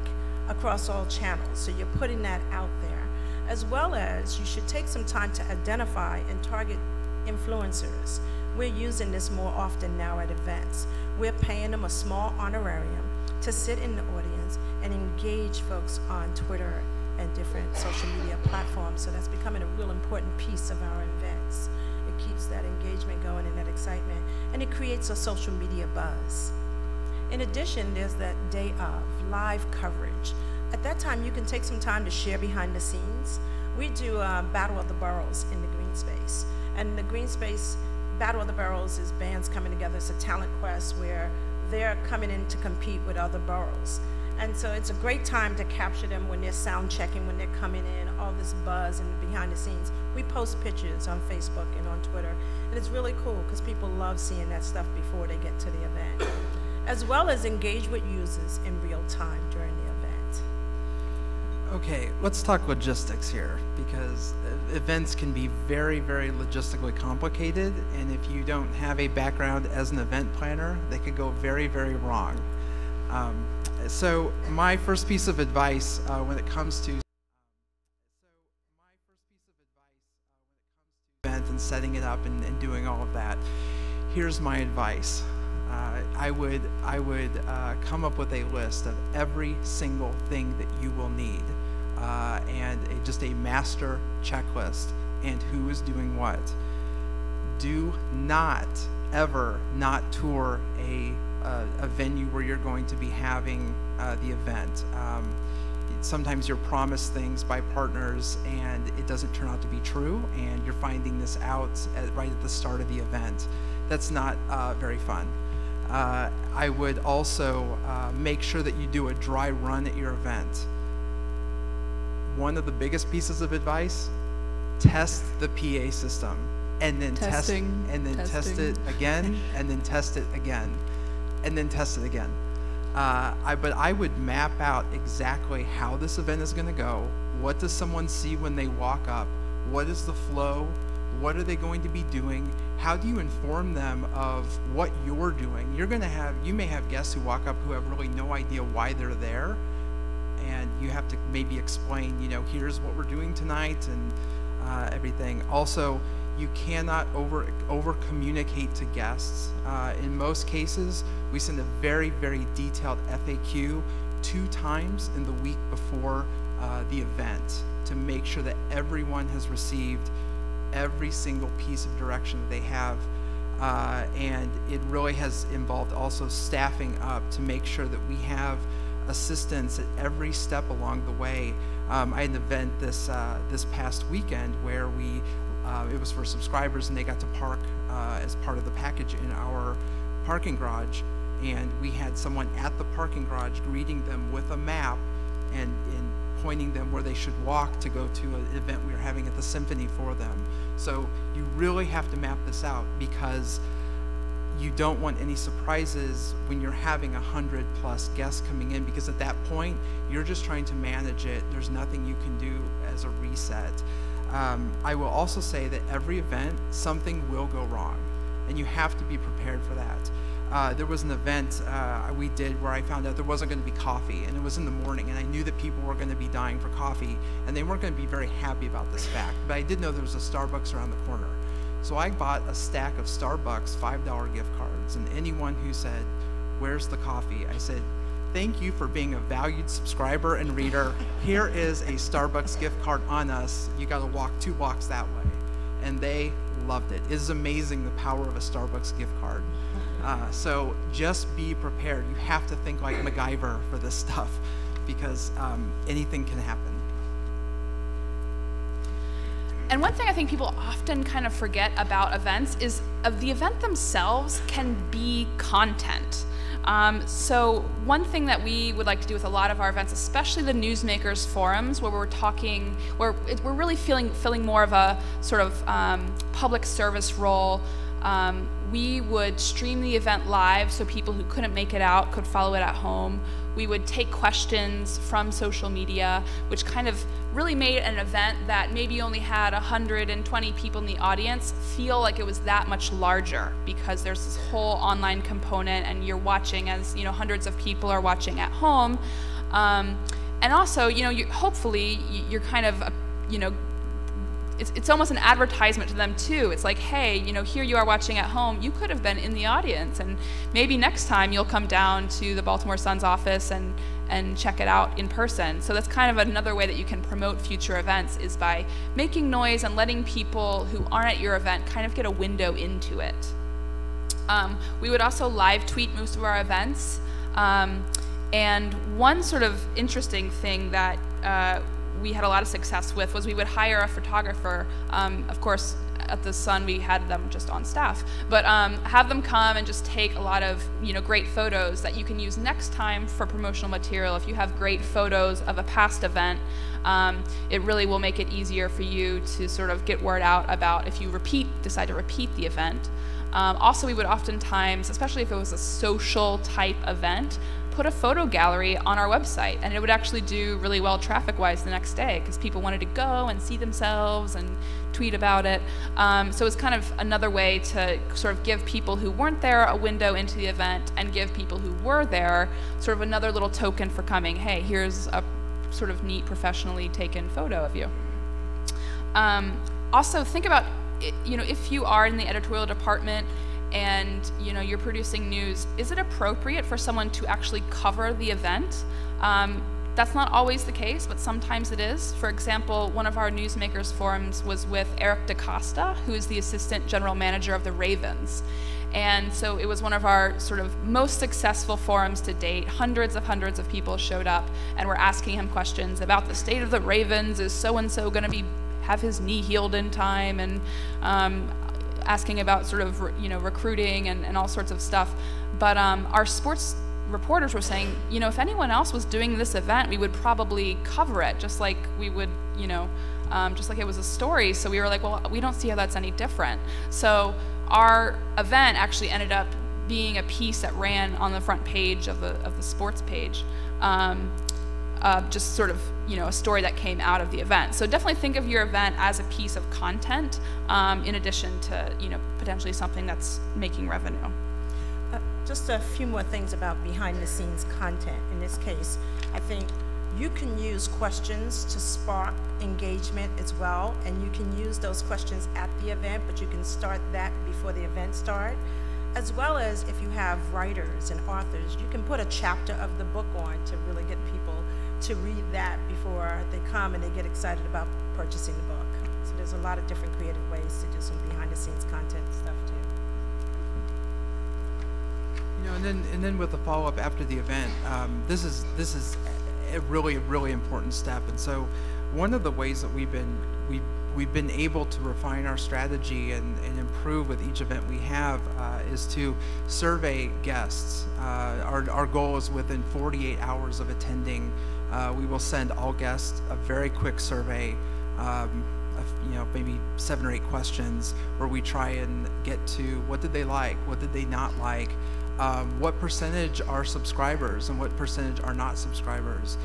across all channels. So you're putting that out there. As well as you should take some time to identify and target influencers. We're using this more often now at events. We're paying them a small honorarium to sit in the audience and engage folks on Twitter and different social media platforms. So that's becoming a real important piece of our events. It keeps that engagement going and that excitement, and it creates a social media buzz. In addition, there's that day of live coverage. At that time, you can take some time to share behind the scenes. We do Battle of the Boroughs in the green space. And the green space, Battle of the Boroughs is bands coming together. It's a talent quest where they're coming in to compete with other boroughs. And so it's a great time to capture them when they're sound checking, when they're coming in, all this buzz and behind the scenes. We post pictures on Facebook and on Twitter, and it's really cool because people love seeing that stuff before they get to the event, as well as engage with users in real time during the event. Okay, let's talk logistics here, because events can be very, very logistically complicated, and if you don't have a background as an event planner, they could go very, very wrong. So my first piece of advice when it comes to event and setting it up and doing all of that, here's my advice. I would come up with a list of every single thing that you will need, and just a master checklist and who is doing what. Do not ever not tour a venue where you're going to be having the event. Sometimes you're promised things by partners and it doesn't turn out to be true, and you're finding this out right at the start of the event. That's not very fun. I would also make sure that you do a dry run at your event. One of the biggest pieces of advice: test the PA system, and then test it again, and then test it again, and then test it again. But I would map out exactly how this event is going to go. What does someone see when they walk up? What is the flow? What are they going to be doing? How do you inform them of what you're doing? You may have guests who walk up who have really no idea why they're there, and you have to maybe explain, here's what we're doing tonight and everything. Also, you cannot over communicate to guests. In most cases, we send a very, very detailed FAQ 2 times in the week before the event to make sure that everyone has received every single piece of direction that they have. And it really has involved also staffing up to make sure that we have assistance at every step along the way. I had an event this past weekend where it was for subscribers, and they got to park as part of the package in our parking garage, and we had someone at the parking garage greeting them with a map and pointing them where they should walk to go to an event we were having at the Symphony for them. So you really have to map this out, because you don't want any surprises when you're having 100+ guests coming in, because at that point you're just trying to manage it. There's nothing you can do as a reset. I will also say that every event, something will go wrong, and you have to be prepared for that. there was an event we did where I found out there wasn't going to be coffee, and it was in the morning, and I knew that people were going to be dying for coffee, and they weren't going to be very happy about this fact, but I did know there was a Starbucks around the corner. So I bought a stack of Starbucks $5 gift cards, and anyone who said, "Where's the coffee?" I said, "Thank you for being a valued subscriber and reader. Here is a Starbucks gift card on us. You got to walk 2 blocks that way." And they loved it. It is amazing the power of a Starbucks gift card. So just be prepared. You have to think like MacGyver for this stuff, because anything can happen. And one thing I think people often kind of forget about events is the event themselves can be content. So one thing that we would like to do with a lot of our events, especially the Newsmakers forums, where we're talking, where we're really filling more of a sort of public service role. We would stream the event live so people who couldn't make it out could follow it at home. We would take questions from social media, which kind of really made an event that maybe only had 120 people in the audience feel like it was that much larger, because there's this whole online component, and you're watching as hundreds of people are watching at home, and also hopefully you're kind of it's almost an advertisement to them too. It's like, hey, here you are watching at home. You could have been in the audience, and maybe next time you'll come down to the Baltimore Sun's office and check it out in person. So that's kind of another way that you can promote future events, is by making noise and letting people who aren't at your event kind of get a window into it. We would also live tweet most of our events. And one sort of interesting thing that we had a lot of success with was we would hire a photographer. Of course, at the Sun we had them just on staff, but have them come and just take a lot of great photos that you can use next time for promotional material. If you have great photos of a past event, it really will make it easier for you to sort of get word out about if you decide to repeat the event. Also, we would oftentimes, especially if it was a social type event, put a photo gallery on our website, and it would actually do really well traffic-wise the next day, because people wanted to go and see themselves and tweet about it. So it's kind of another way to sort of give people who weren't there a window into the event, and give people who were there sort of another little token for coming. Hey, here's a sort of neat, professionally taken photo of you. Also, think about, if you are in the editorial department and you're producing news, is it appropriate for someone to actually cover the event? That's not always the case, but sometimes it is. For example, one of our Newsmakers forums was with Eric DaCosta, who is the assistant general manager of the Ravens. And so it was one of our sort of most successful forums to date. Hundreds of people showed up and were asking him questions about the state of the Ravens. Is so-and-so going to have his knee healed in time? And asking about sort of recruiting and all sorts of stuff. But our sports reporters were saying, if anyone else was doing this event, we would probably cover it just like we would, just like it was a story. So we were like, well, we don't see how that's any different. So our event actually ended up being a piece that ran on the front page of the sports page. Just sort of, a story that came out of the event. So definitely think of your event as a piece of content, in addition to, potentially something that's making revenue. Just a few more things about behind-the-scenes content. In this case, I think you can use questions to spark engagement as well, and you can use those questions at the event, but you can start that before the event starts. As well as if you have writers and authors, you can put a chapter of the book on to really get people to read that before they come and they get excited about purchasing the book. So there's a lot of different creative ways to do some behind-the-scenes content stuff too. And then with the follow-up after the event, this is a really important step. And so one of the ways that we've been able to refine our strategy and improve with each event we have is to survey guests. Our goal is within 48 hours of attending, we will send all guests a very quick survey, of, maybe 7 or 8 questions, where we try and get to what did they like, what did they not like, what percentage are subscribers and what percentage are not subscribers.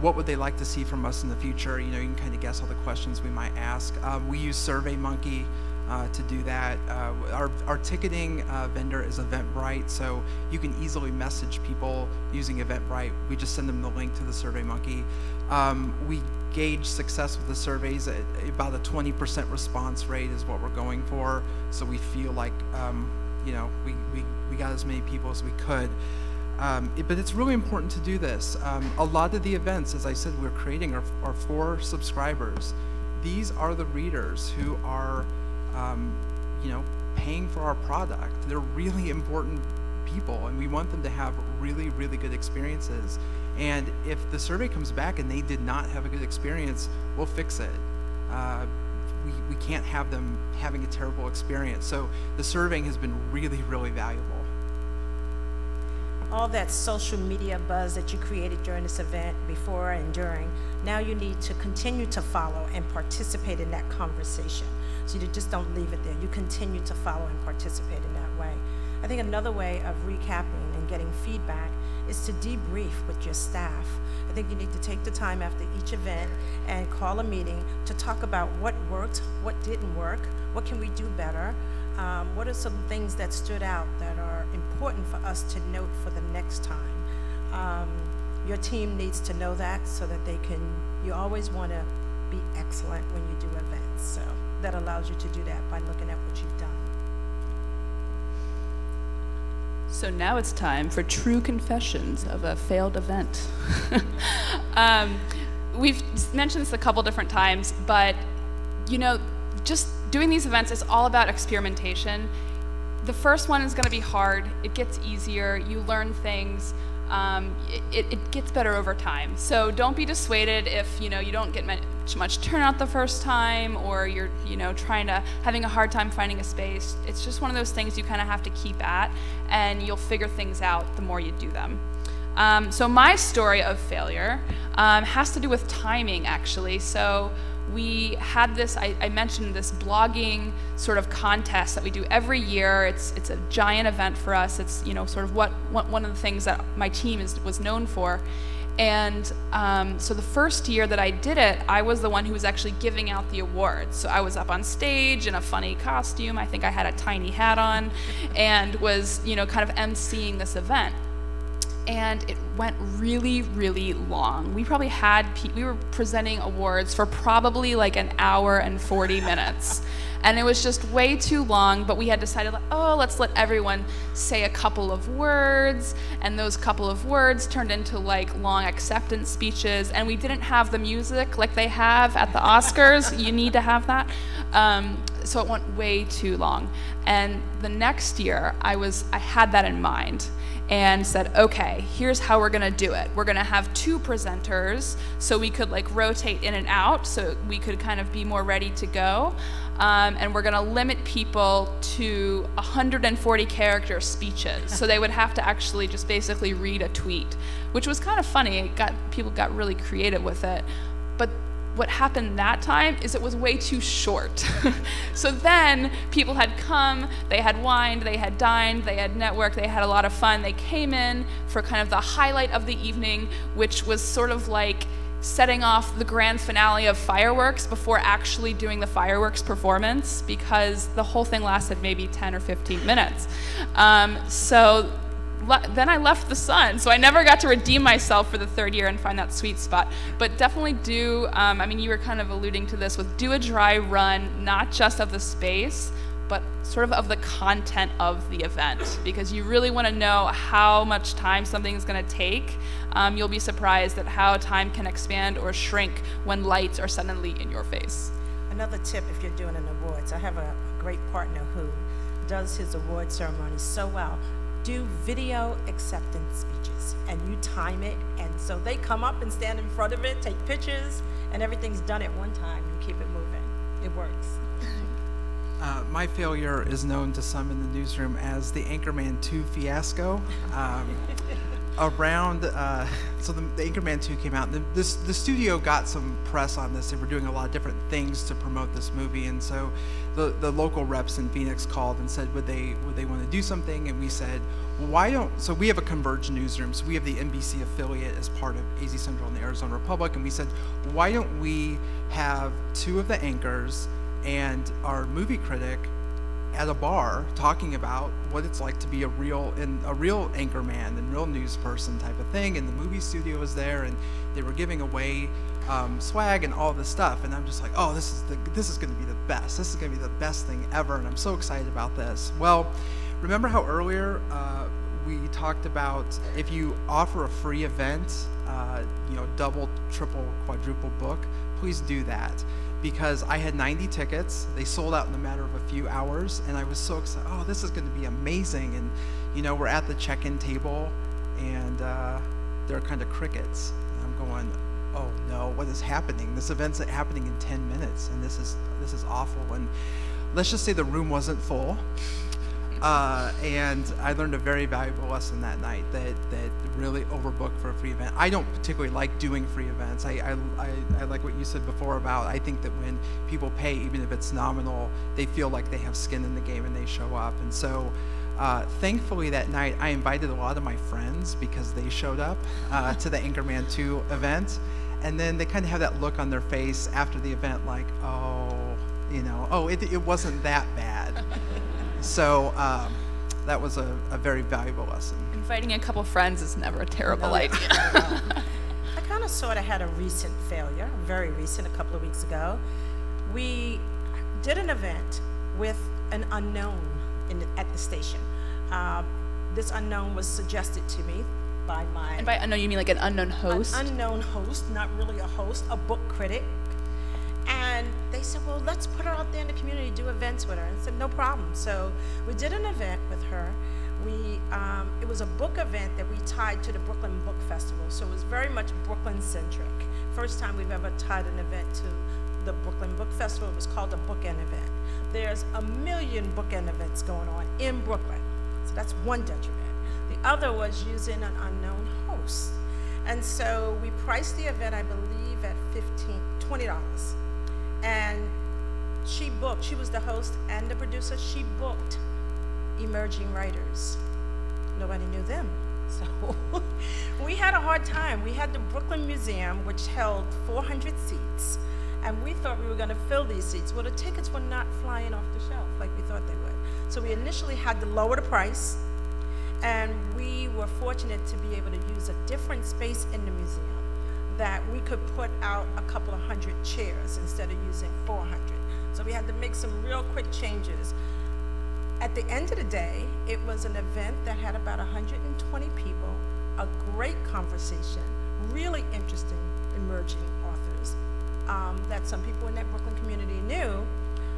What would they like to see from us in the future? You can kind of guess all the questions we might ask. We use SurveyMonkey to do that. Our ticketing vendor is Eventbrite, so you can easily message people using Eventbrite. We just send them the link to the SurveyMonkey. We gauge success with the surveys at about a 20% response rate is what we're going for. So we feel like you know, we got as many people as we could. But it's really important to do this. A lot of the events, as I said, we're creating are for subscribers. These are the readers who are, you know, paying for our product. They're really important people, and we want them to have really, really good experiences. And if the survey comes back and they did not have a good experience, we'll fix it. We can't have them having a terrible experience. So the surveying has been really, really valuable. All that social media buzz that you created during this event, before and during, now you need to continue to follow and participate in that conversation. So you just don't leave it there. You continue to follow and participate in that way. I think another way of recapping and getting feedback is to debrief with your staff. I think you need to take the time after each event and call a meeting to talk about what worked, what didn't work, what can we do better, what are some things that stood out that are important for us to note for the next time. Your team needs to know that so that they can, you always want to be excellent when you do events. So that allows you to do that by looking at what you've done. So now it's time for true confessions of a failed event. We've mentioned this a couple different times, but you know, just doing these events is all about experimentation. The first one is going to be hard. It gets easier. You learn things. It gets better over time. So don't be dissuaded if you don't get much turnout the first time, or you're having a hard time finding a space. It's just one of those things you kind of have to keep at, and you'll figure things out the more you do them. So my story of failure has to do with timing, actually. So we had this, I mentioned this blogging sort of contest that we do every year. It's a giant event for us. It's sort of what one of the things that my team was known for. And so the first year that I did it, I was the one who was actually giving out the awards. So I was up on stage in a funny costume. I think I had a tiny hat on, and was kind of emceeing this event. And it went really, really long. We probably we were presenting awards for probably like an hour and 40 minutes. And it was just way too long, but we had decided, oh, let's let everyone say a couple of words, and those couple of words turned into like long acceptance speeches, and we didn't have the music like they have at the Oscars. You need to have that. So it went way too long. And the next year, I had that in mind, and said, okay, here's how we're gonna do it. We're gonna have 2 presenters, so we could like rotate in and out, so we could kind of be more ready to go. And we're gonna limit people to 140 character speeches. So they would have to actually just basically read a tweet, which was kind of funny. People got really creative with it. But what happened that time is it was way too short. So then people had come, they had wined, they had dined, they had networked, they had a lot of fun. They came in for kind of the highlight of the evening, which was sort of like setting off the grand finale of fireworks before actually doing the fireworks performance, because the whole thing lasted maybe 10 or 15 minutes. So then I left the sun, so I never got to redeem myself for the 3rd year and find that sweet spot. But definitely do, I mean, you were kind of alluding to this, do a dry run, not just of the space, but sort of the content of the event, because you really want to know how much time something's going to take. You'll be surprised at how time can expand or shrink when lights are suddenly in your face. Another tip if you're doing an awards, I have a great partner who does his award ceremony so well. Do video acceptance speeches, and you time it, and so they come up and stand in front of it, take pictures, and everything's done at one time. You keep it moving. It works. My failure is known to some in the newsroom as the Anchorman 2 fiasco. So the Anchorman 2 came out. The studio got some press on this. They were doing a lot of different things to promote this movie, and so the local reps in Phoenix called and said, would they want to do something? And we said, well, why don't? So we have a converged newsroom. So we have the NBC affiliate as part of AZ Central and the Arizona Republic, and we said, why don't we have 2 of the anchors and our movie critic at a bar talking about what it's like to be a real anchor man and real news person type of thing, and the movie studio was there, and they were giving away swag and all this stuff, and I'm just like, oh, this is going to be the best. This is going to be the best thing ever, and I'm so excited about this. Well, remember how earlier we talked about if you offer a free event, double, triple, quadruple book, please do that. Because I had 90 tickets, they sold out in a matter of a few hours, and I was so excited. Oh, this is going to be amazing! And we're at the check-in table, and there are kind of crickets. And I'm going, oh no, what is happening? This event's happening in 10 minutes, and this is awful. And let's just say the room wasn't full. And I learned a very valuable lesson that night that really overbooked for a free event. I don't particularly like doing free events. I like what you said before about, I think that when people pay, even if it's nominal, they feel like they have skin in the game and they show up. And so thankfully that night I invited a lot of my friends because they showed up to the Anchorman 2 event. And then they kind of have that look on their face after the event like, it wasn't that bad. So that was a very valuable lesson. Inviting a couple friends is never a terrible idea. I kind of sort of had a recent failure, very recent, a couple of weeks ago. We did an event with an unknown at the station. This unknown was suggested to me by my... And by unknown, you mean like an unknown host? An unknown host, not really a host, a book critic. And they said, well, let's put her out there in the community, do events with her. And I said, no problem. So we did an event with her. It was a book event that we tied to the Brooklyn Book Festival. So it was very much Brooklyn-centric. First time we've ever tied an event to the Brooklyn Book Festival. It was called a bookend event. There's a million bookend events going on in Brooklyn. So that's one detriment. The other was using an unknown host. And so we priced the event, I believe, at $20. And she was the host and the producer, she booked emerging writers. Nobody knew them. So we had a hard time. We had the Brooklyn Museum, which held 400 seats, and we thought we were going to fill these seats. Well, the tickets were not flying off the shelf like we thought they would. So we initially had to lower the price, and we were fortunate to be able to use a different space in the museum that we could put out a couple of hundred chairs instead of using 400. So we had to make some real quick changes. At the end of the day, it was an event that had about 120 people, a great conversation, really interesting emerging authors that some people in that Brooklyn community knew.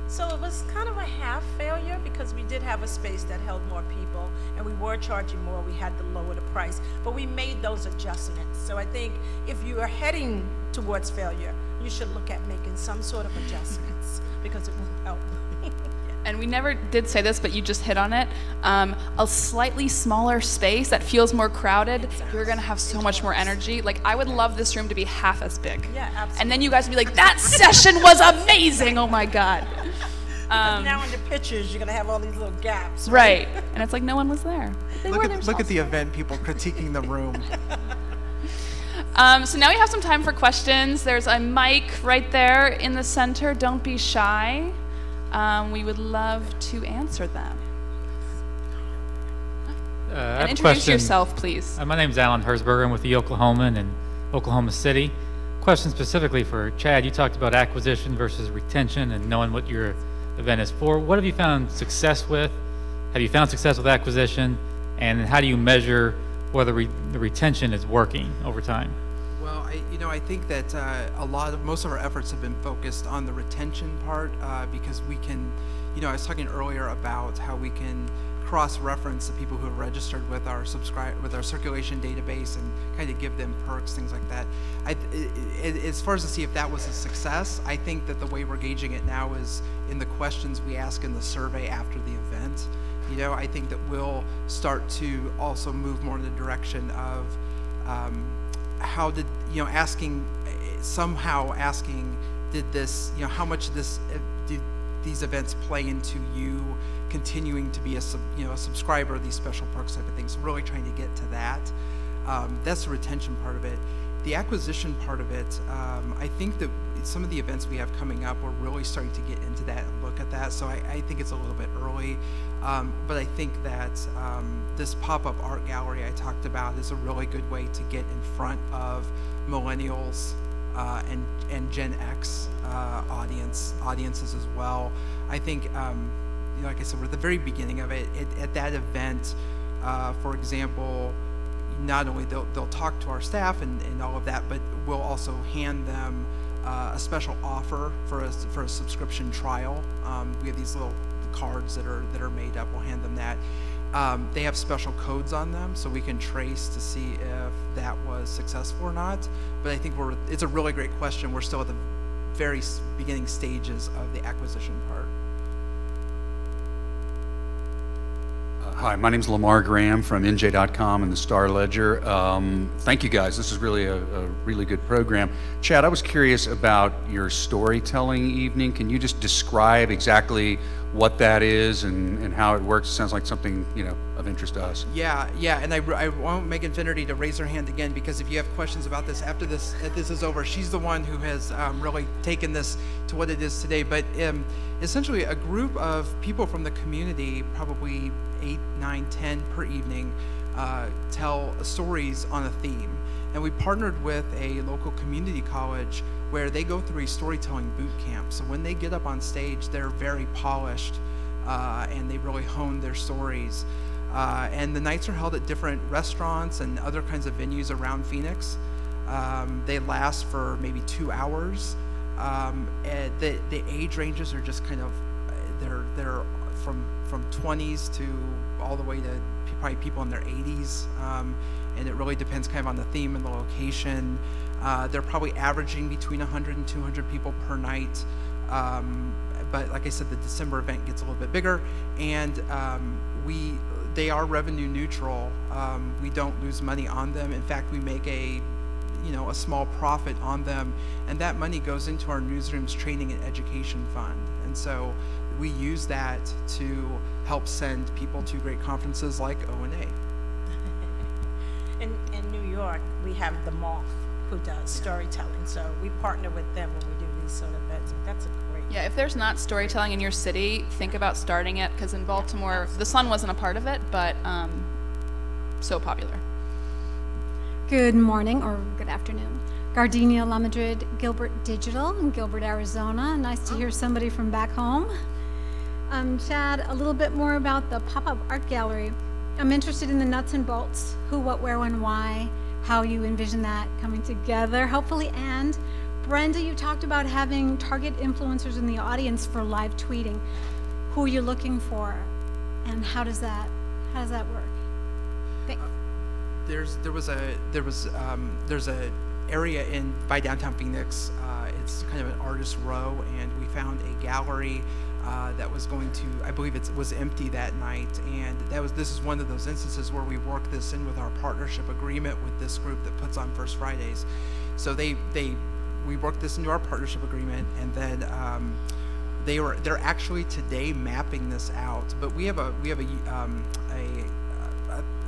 So it was kind of a half failure because we did have a space that held more people and we were charging more. We had to lower the price, but we made those adjustments. So I think if you are heading towards failure, you should look at making some sort of adjustments because it will help. And we never did say this, but you just hit on it. A slightly smaller space that feels more crowded, you're gonna have so much more energy. Like, I would love this room to be half as big. Yeah, absolutely. And then you guys would be like, that session was amazing, oh my God. Now in the pictures, you're gonna have all these little gaps. Right, and it's like no one was there. Look at the event people critiquing the room. So now we have some time for questions. There's a mic right there in the center. Don't be shy. We would love to answer them. And introduce yourself, please. My name is Alan Herzberger. I'm with the Oklahoman in Oklahoma City. Question specifically for Chad. You talked about acquisition versus retention and knowing what your event is for. What have you found success with? Have you found success with acquisition? And how do you measure whether the retention is working over time? Well, I think that most of our efforts have been focused on the retention part because we can, I was talking earlier about how we can cross-reference the people who have registered with our circulation database and kind of give them perks, things like that. As far as to see if that was a success, I think that the way we're gauging it now is in the questions we ask in the survey after the event. I think that we'll start to also move more in the direction of how did, asking, did this, how much did these events play into you continuing to be a subscriber of these special perks type of things, really trying to get to that. That's the retention part of it. The acquisition part of it, I think that some of the events we have coming up, we're really starting to get into that and look at that. So I think it's a little bit early, but I think that this pop-up art gallery I talked about is a really good way to get in front of millennials and Gen X audiences as well. I think, like I said, we're at the very beginning of it. At that event, for example, not only they'll talk to our staff and all of that, but we'll also hand them a special offer for a subscription trial. We have these little cards that are made up. We'll hand them that. They have special codes on them, so we can trace to see if that was successful or not. But I think it's a really great question. We're still at the very beginning stages of the acquisition part. Hi, my name is Lamar Graham from NJ.com and the Star Ledger. Thank you guys. This is really a really good program. Chad, I was curious about your storytelling evening. Can you just describe exactly what that is and how it works? It sounds like something, of interest to us. Yeah, and I want Megan Finnerty to raise her hand again, because if you have questions about this after this is over, she's the one who has really taken this to what it is today. But essentially, a group of people from the community, probably 8, 9, 10 per evening, tell stories on a theme. And we partnered with a local community college where they go through a storytelling boot camp. So when they get up on stage, they're very polished and they really hone their stories. And the nights are held at different restaurants and other kinds of venues around Phoenix. They last for maybe 2 hours. The age ranges are just kind of, they're from 20s to all the way to probably people in their 80s. And it really depends kind of on the theme and the location. They're probably averaging between 100 and 200 people per night. But like I said, the December event gets a little bit bigger, and they are revenue neutral. We don't lose money on them. In fact, we make a small profit on them, and that money goes into our Newsrooms Training and Education Fund. And so we use that to help send people to great conferences like ONA. In New York, we have the Moth, who does storytelling. So we partner with them when we do these sort of events. That's a great. Yeah, if there's not storytelling in your city, think about starting it, because in Baltimore, the Sun wasn't a part of it, but so popular. Good morning or good afternoon. Gardenia La Madrid, Gilbert Digital in Gilbert, Arizona. Nice to hear somebody from back home. Chad, a little bit more about the pop-up art gallery. I'm interested in the nuts and bolts, who, what, where, when, why, how you envision that coming together, hopefully. And Brenda, you talked about having target influencers in the audience for live tweeting. Who are you looking for, and how does that work? Thanks. There's a area by downtown Phoenix. It's kind of an artist row, and we found a gallery that was going to, I believe it was empty that night, and this is one of those instances where we worked this in with our partnership agreement with this group that puts on First Fridays. So we worked this into our partnership agreement, and then they're actually today mapping this out. But we have a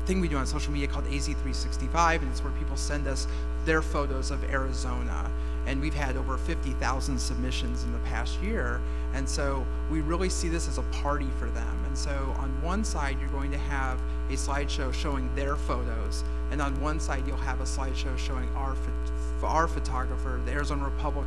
thing we do on social media called AZ365, and it's where people send us their photos of Arizona. And we've had over 50,000 submissions in the past year. And so we really see this as a party for them. And so on one side, you're going to have a slideshow showing their photos. And on one side, you'll have a slideshow showing our photographer, the Arizona Republic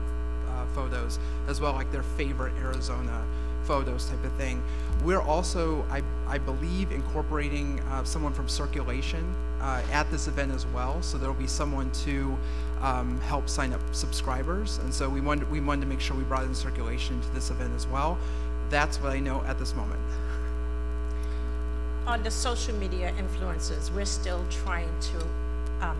photos, as well, like their favorite Arizona photos type of thing. We're also, I believe, incorporating someone from circulation at this event as well. So there'll be someone to help sign up subscribers, and so we wanted to make sure we brought in circulation to this event as well. That's what I know at this moment. On the social media influencers, we're still trying to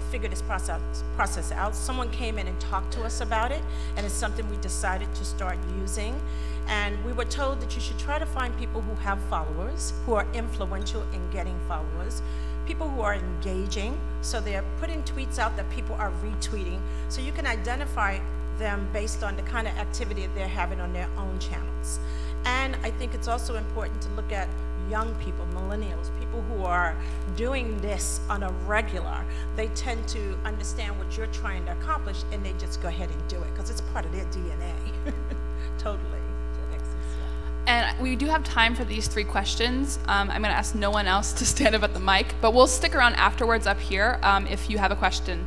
figure this process out. Someone came in and talked to us about it, and it's something we decided to start using. And we were told that you should try to find people who have followers, who are influential in getting followers, people who are engaging, so they're putting tweets out that people are retweeting, so you can identify them based on the kind of activity they're having on their own channels. And I think it's also important to look at young people, millennials, people who are doing this on a regular, they tend to understand what you're trying to accomplish, and they just go ahead and do it because it's part of their DNA. Totally. And we do have time for these 3 questions. I'm going to ask no one else to stand up at the mic, but we'll stick around afterwards up here if you have a question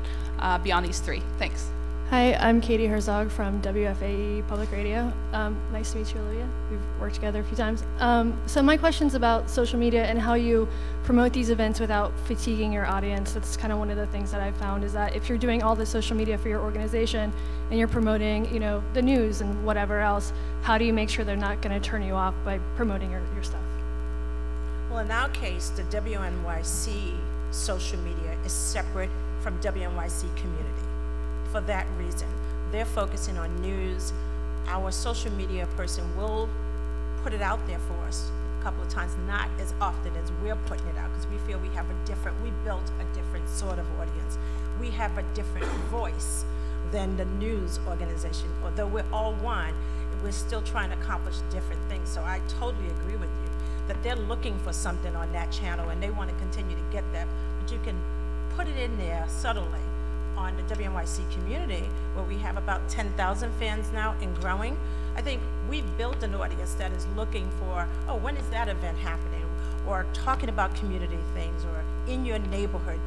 beyond these 3. Thanks. Hi, I'm Katie Herzog from WFAE Public Radio. Nice to meet you, Olivia. We've worked together a few times. So my question's about social media and how you promote these events without fatiguing your audience. That's kind of one of the things that I've found, is that if you're doing all the social media for your organization and you're promoting, you know, the news and whatever else, how do you make sure they're not going to turn you off by promoting your stuff? Well, in our case, the WNYC social media is separate from WNYC community. For that reason, they're focusing on news. Our social media person will put it out there for us a couple of times, not as often as we're putting it out, because we feel we built a different sort of audience. We have a different voice than the news organization. Although we're all one, we're still trying to accomplish different things. So I totally agree with you that they're looking for something on that channel and they want to continue to get that, but you can put it in there subtly on the WNYC community, where we have about 10,000 fans now and growing. I think we've built an audience that is looking for, oh, when is that event happening? Or talking about community things, or in your neighborhood.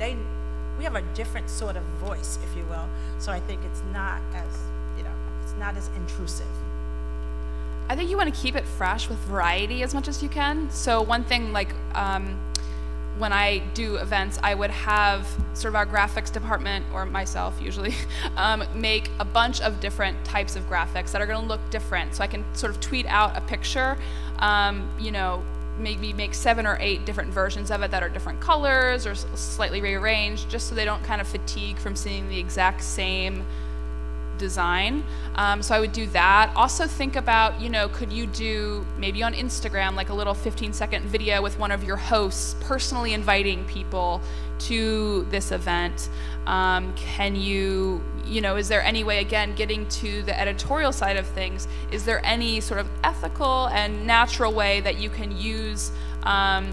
We have a different sort of voice, if you will. So I think it's not as, it's not as intrusive. I think you want to keep it fresh with variety as much as you can. So one thing, like, when I do events, I would have sort of our graphics department, or myself usually, make a bunch of different types of graphics that are going to look different. So I can sort of tweet out a picture, maybe make 7 or 8 different versions of it that are different colors or slightly rearranged, just so they don't kind of fatigue from seeing the exact same design. So I would do that. Also think about, could you do maybe on Instagram like a little 15-second video with one of your hosts personally inviting people to this event? Can you, is there any way, again, getting to the editorial side of things, is there any sort of ethical and natural way that you can use air,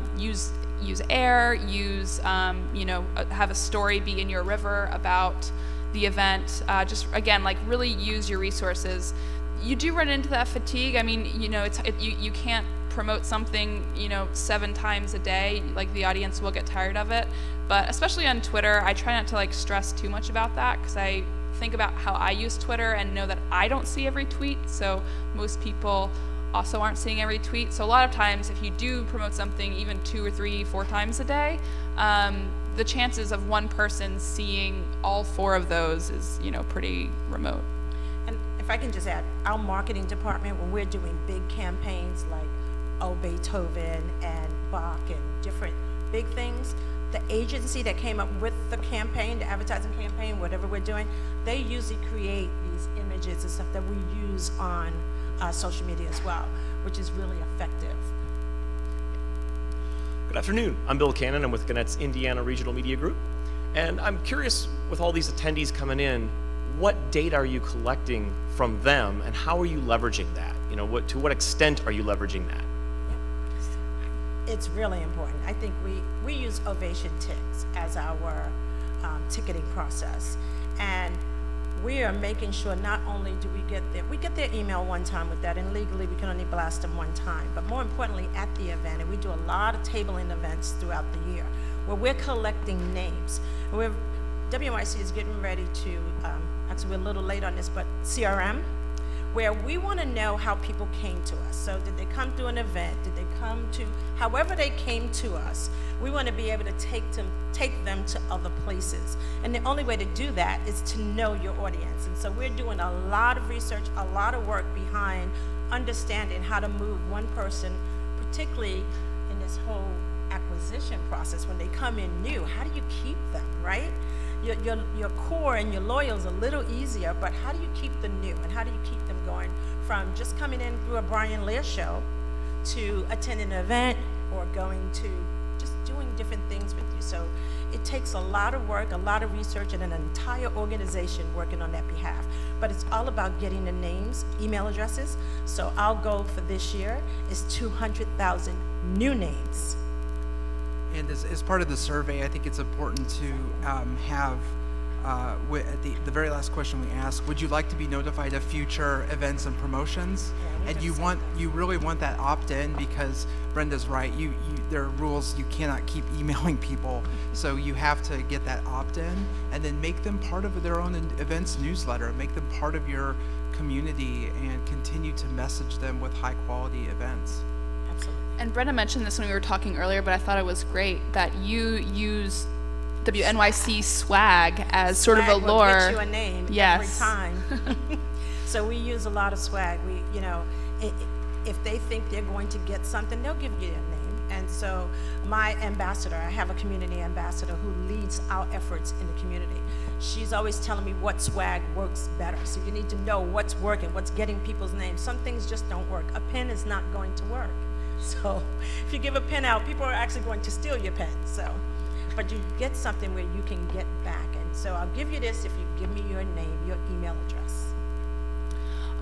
have a story be in your river about the event, just again, like really use your resources. You do run into that fatigue. I mean, you can't promote something 7 times a day. Like, the audience will get tired of it. But especially on Twitter, I try not to like stress too much about that, because I think about how I use Twitter and know that I don't see every tweet. So most people also aren't seeing every tweet. So a lot of times, if you do promote something even 2 or 3, 4 times a day, the chances of one person seeing all 4 of those is, pretty remote. And if I can just add, our marketing department, when we're doing big campaigns like Beethoven and Bach and different big things, the agency that came up with the campaign, the advertising campaign, whatever we're doing, they usually create these images and stuff that we use on social media as well, which is really effective. Good afternoon. I'm Bill Cannon. I'm with Gannett's Indiana Regional Media Group. And I'm curious, with all these attendees coming in, what data are you collecting from them, and how are you leveraging that? To what extent are you leveraging that? It's really important. I think we use Ovation Ticks as our ticketing process. And we are making sure not only do we get their email one time with that, and legally we can only blast them one time, but more importantly at the event, and we do a lot of tabling events throughout the year where we're collecting names. WNYC is getting ready to, actually we're a little late on this, but CRM, where we want to know how people came to us. So did they come through an event? Did they come to, however they came to us, we want to be able to take them to other places. And the only way to do that is to know your audience. And so we're doing a lot of research, a lot of work behind understanding how to move one person, particularly in this whole acquisition process. When they come in new, how do you keep them, right? Your core and your loyal is a little easier, but how do you keep the new, and how do you keep them going from just coming in through a Brian Lear show to attending an event or going to just doing different things with you? So it takes a lot of work, a lot of research, and an entire organization working on that behalf. But it's all about getting the names, email addresses. So our goal for this year is 200,000 new names. And as part of the survey, I think it's important to have, at the very last question we asked, would you like to be notified of future events and promotions? Yeah, and you really want that opt-in, because Brenda's right, there are rules, you cannot keep emailing people, so you have to get that opt-in, and then make them part of their own events newsletter, make them part of your community, and continue to message them with high quality events. Absolutely. And Brenda mentioned this when we were talking earlier, but I thought it was great that you use WNYC swag as sort of a Swag will lure. get you a name Yes. every time. So we use a lot of swag. If they think they're going to get something, they'll give you a name. And so my ambassador, I have a community ambassador who leads our efforts in the community. She's always telling me what swag works better. So you need to know what's working, what's getting people's names. Some things just don't work. A pen is not going to work. So if you give a pen out, people are actually going to steal your pen. But you get something where you can get back. And so I'll give you this if you give me your name, your email address.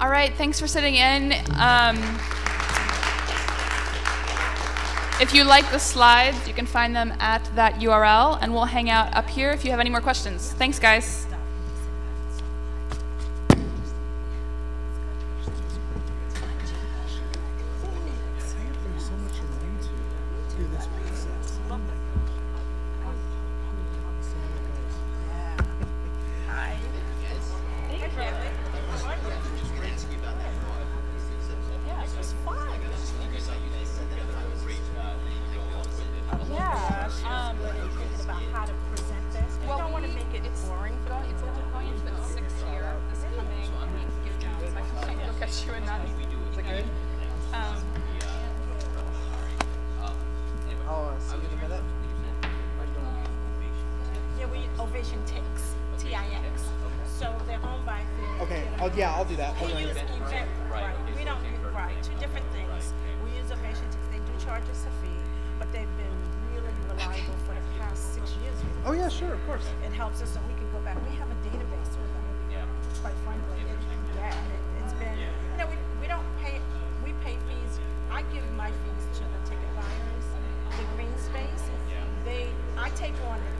All right, thanks for sitting in. If you like the slides, you can find them at that URL, and we'll hang out up here if you have any more questions. Thanks, guys. Ovation Tix, T-I-X. So they're owned by theater. Okay, yeah, I'll do that. We use event, right? We don't use, right, two different things. We use Ovation Tix. They do charge us a fee, but they've been really reliable for the past 6 years. Oh yeah, sure, of course. It helps us so we can go back. We have a database with them. Quite frankly, it's been. We don't pay. We pay fees. I give my fees to the ticket buyers, the green space. I take on the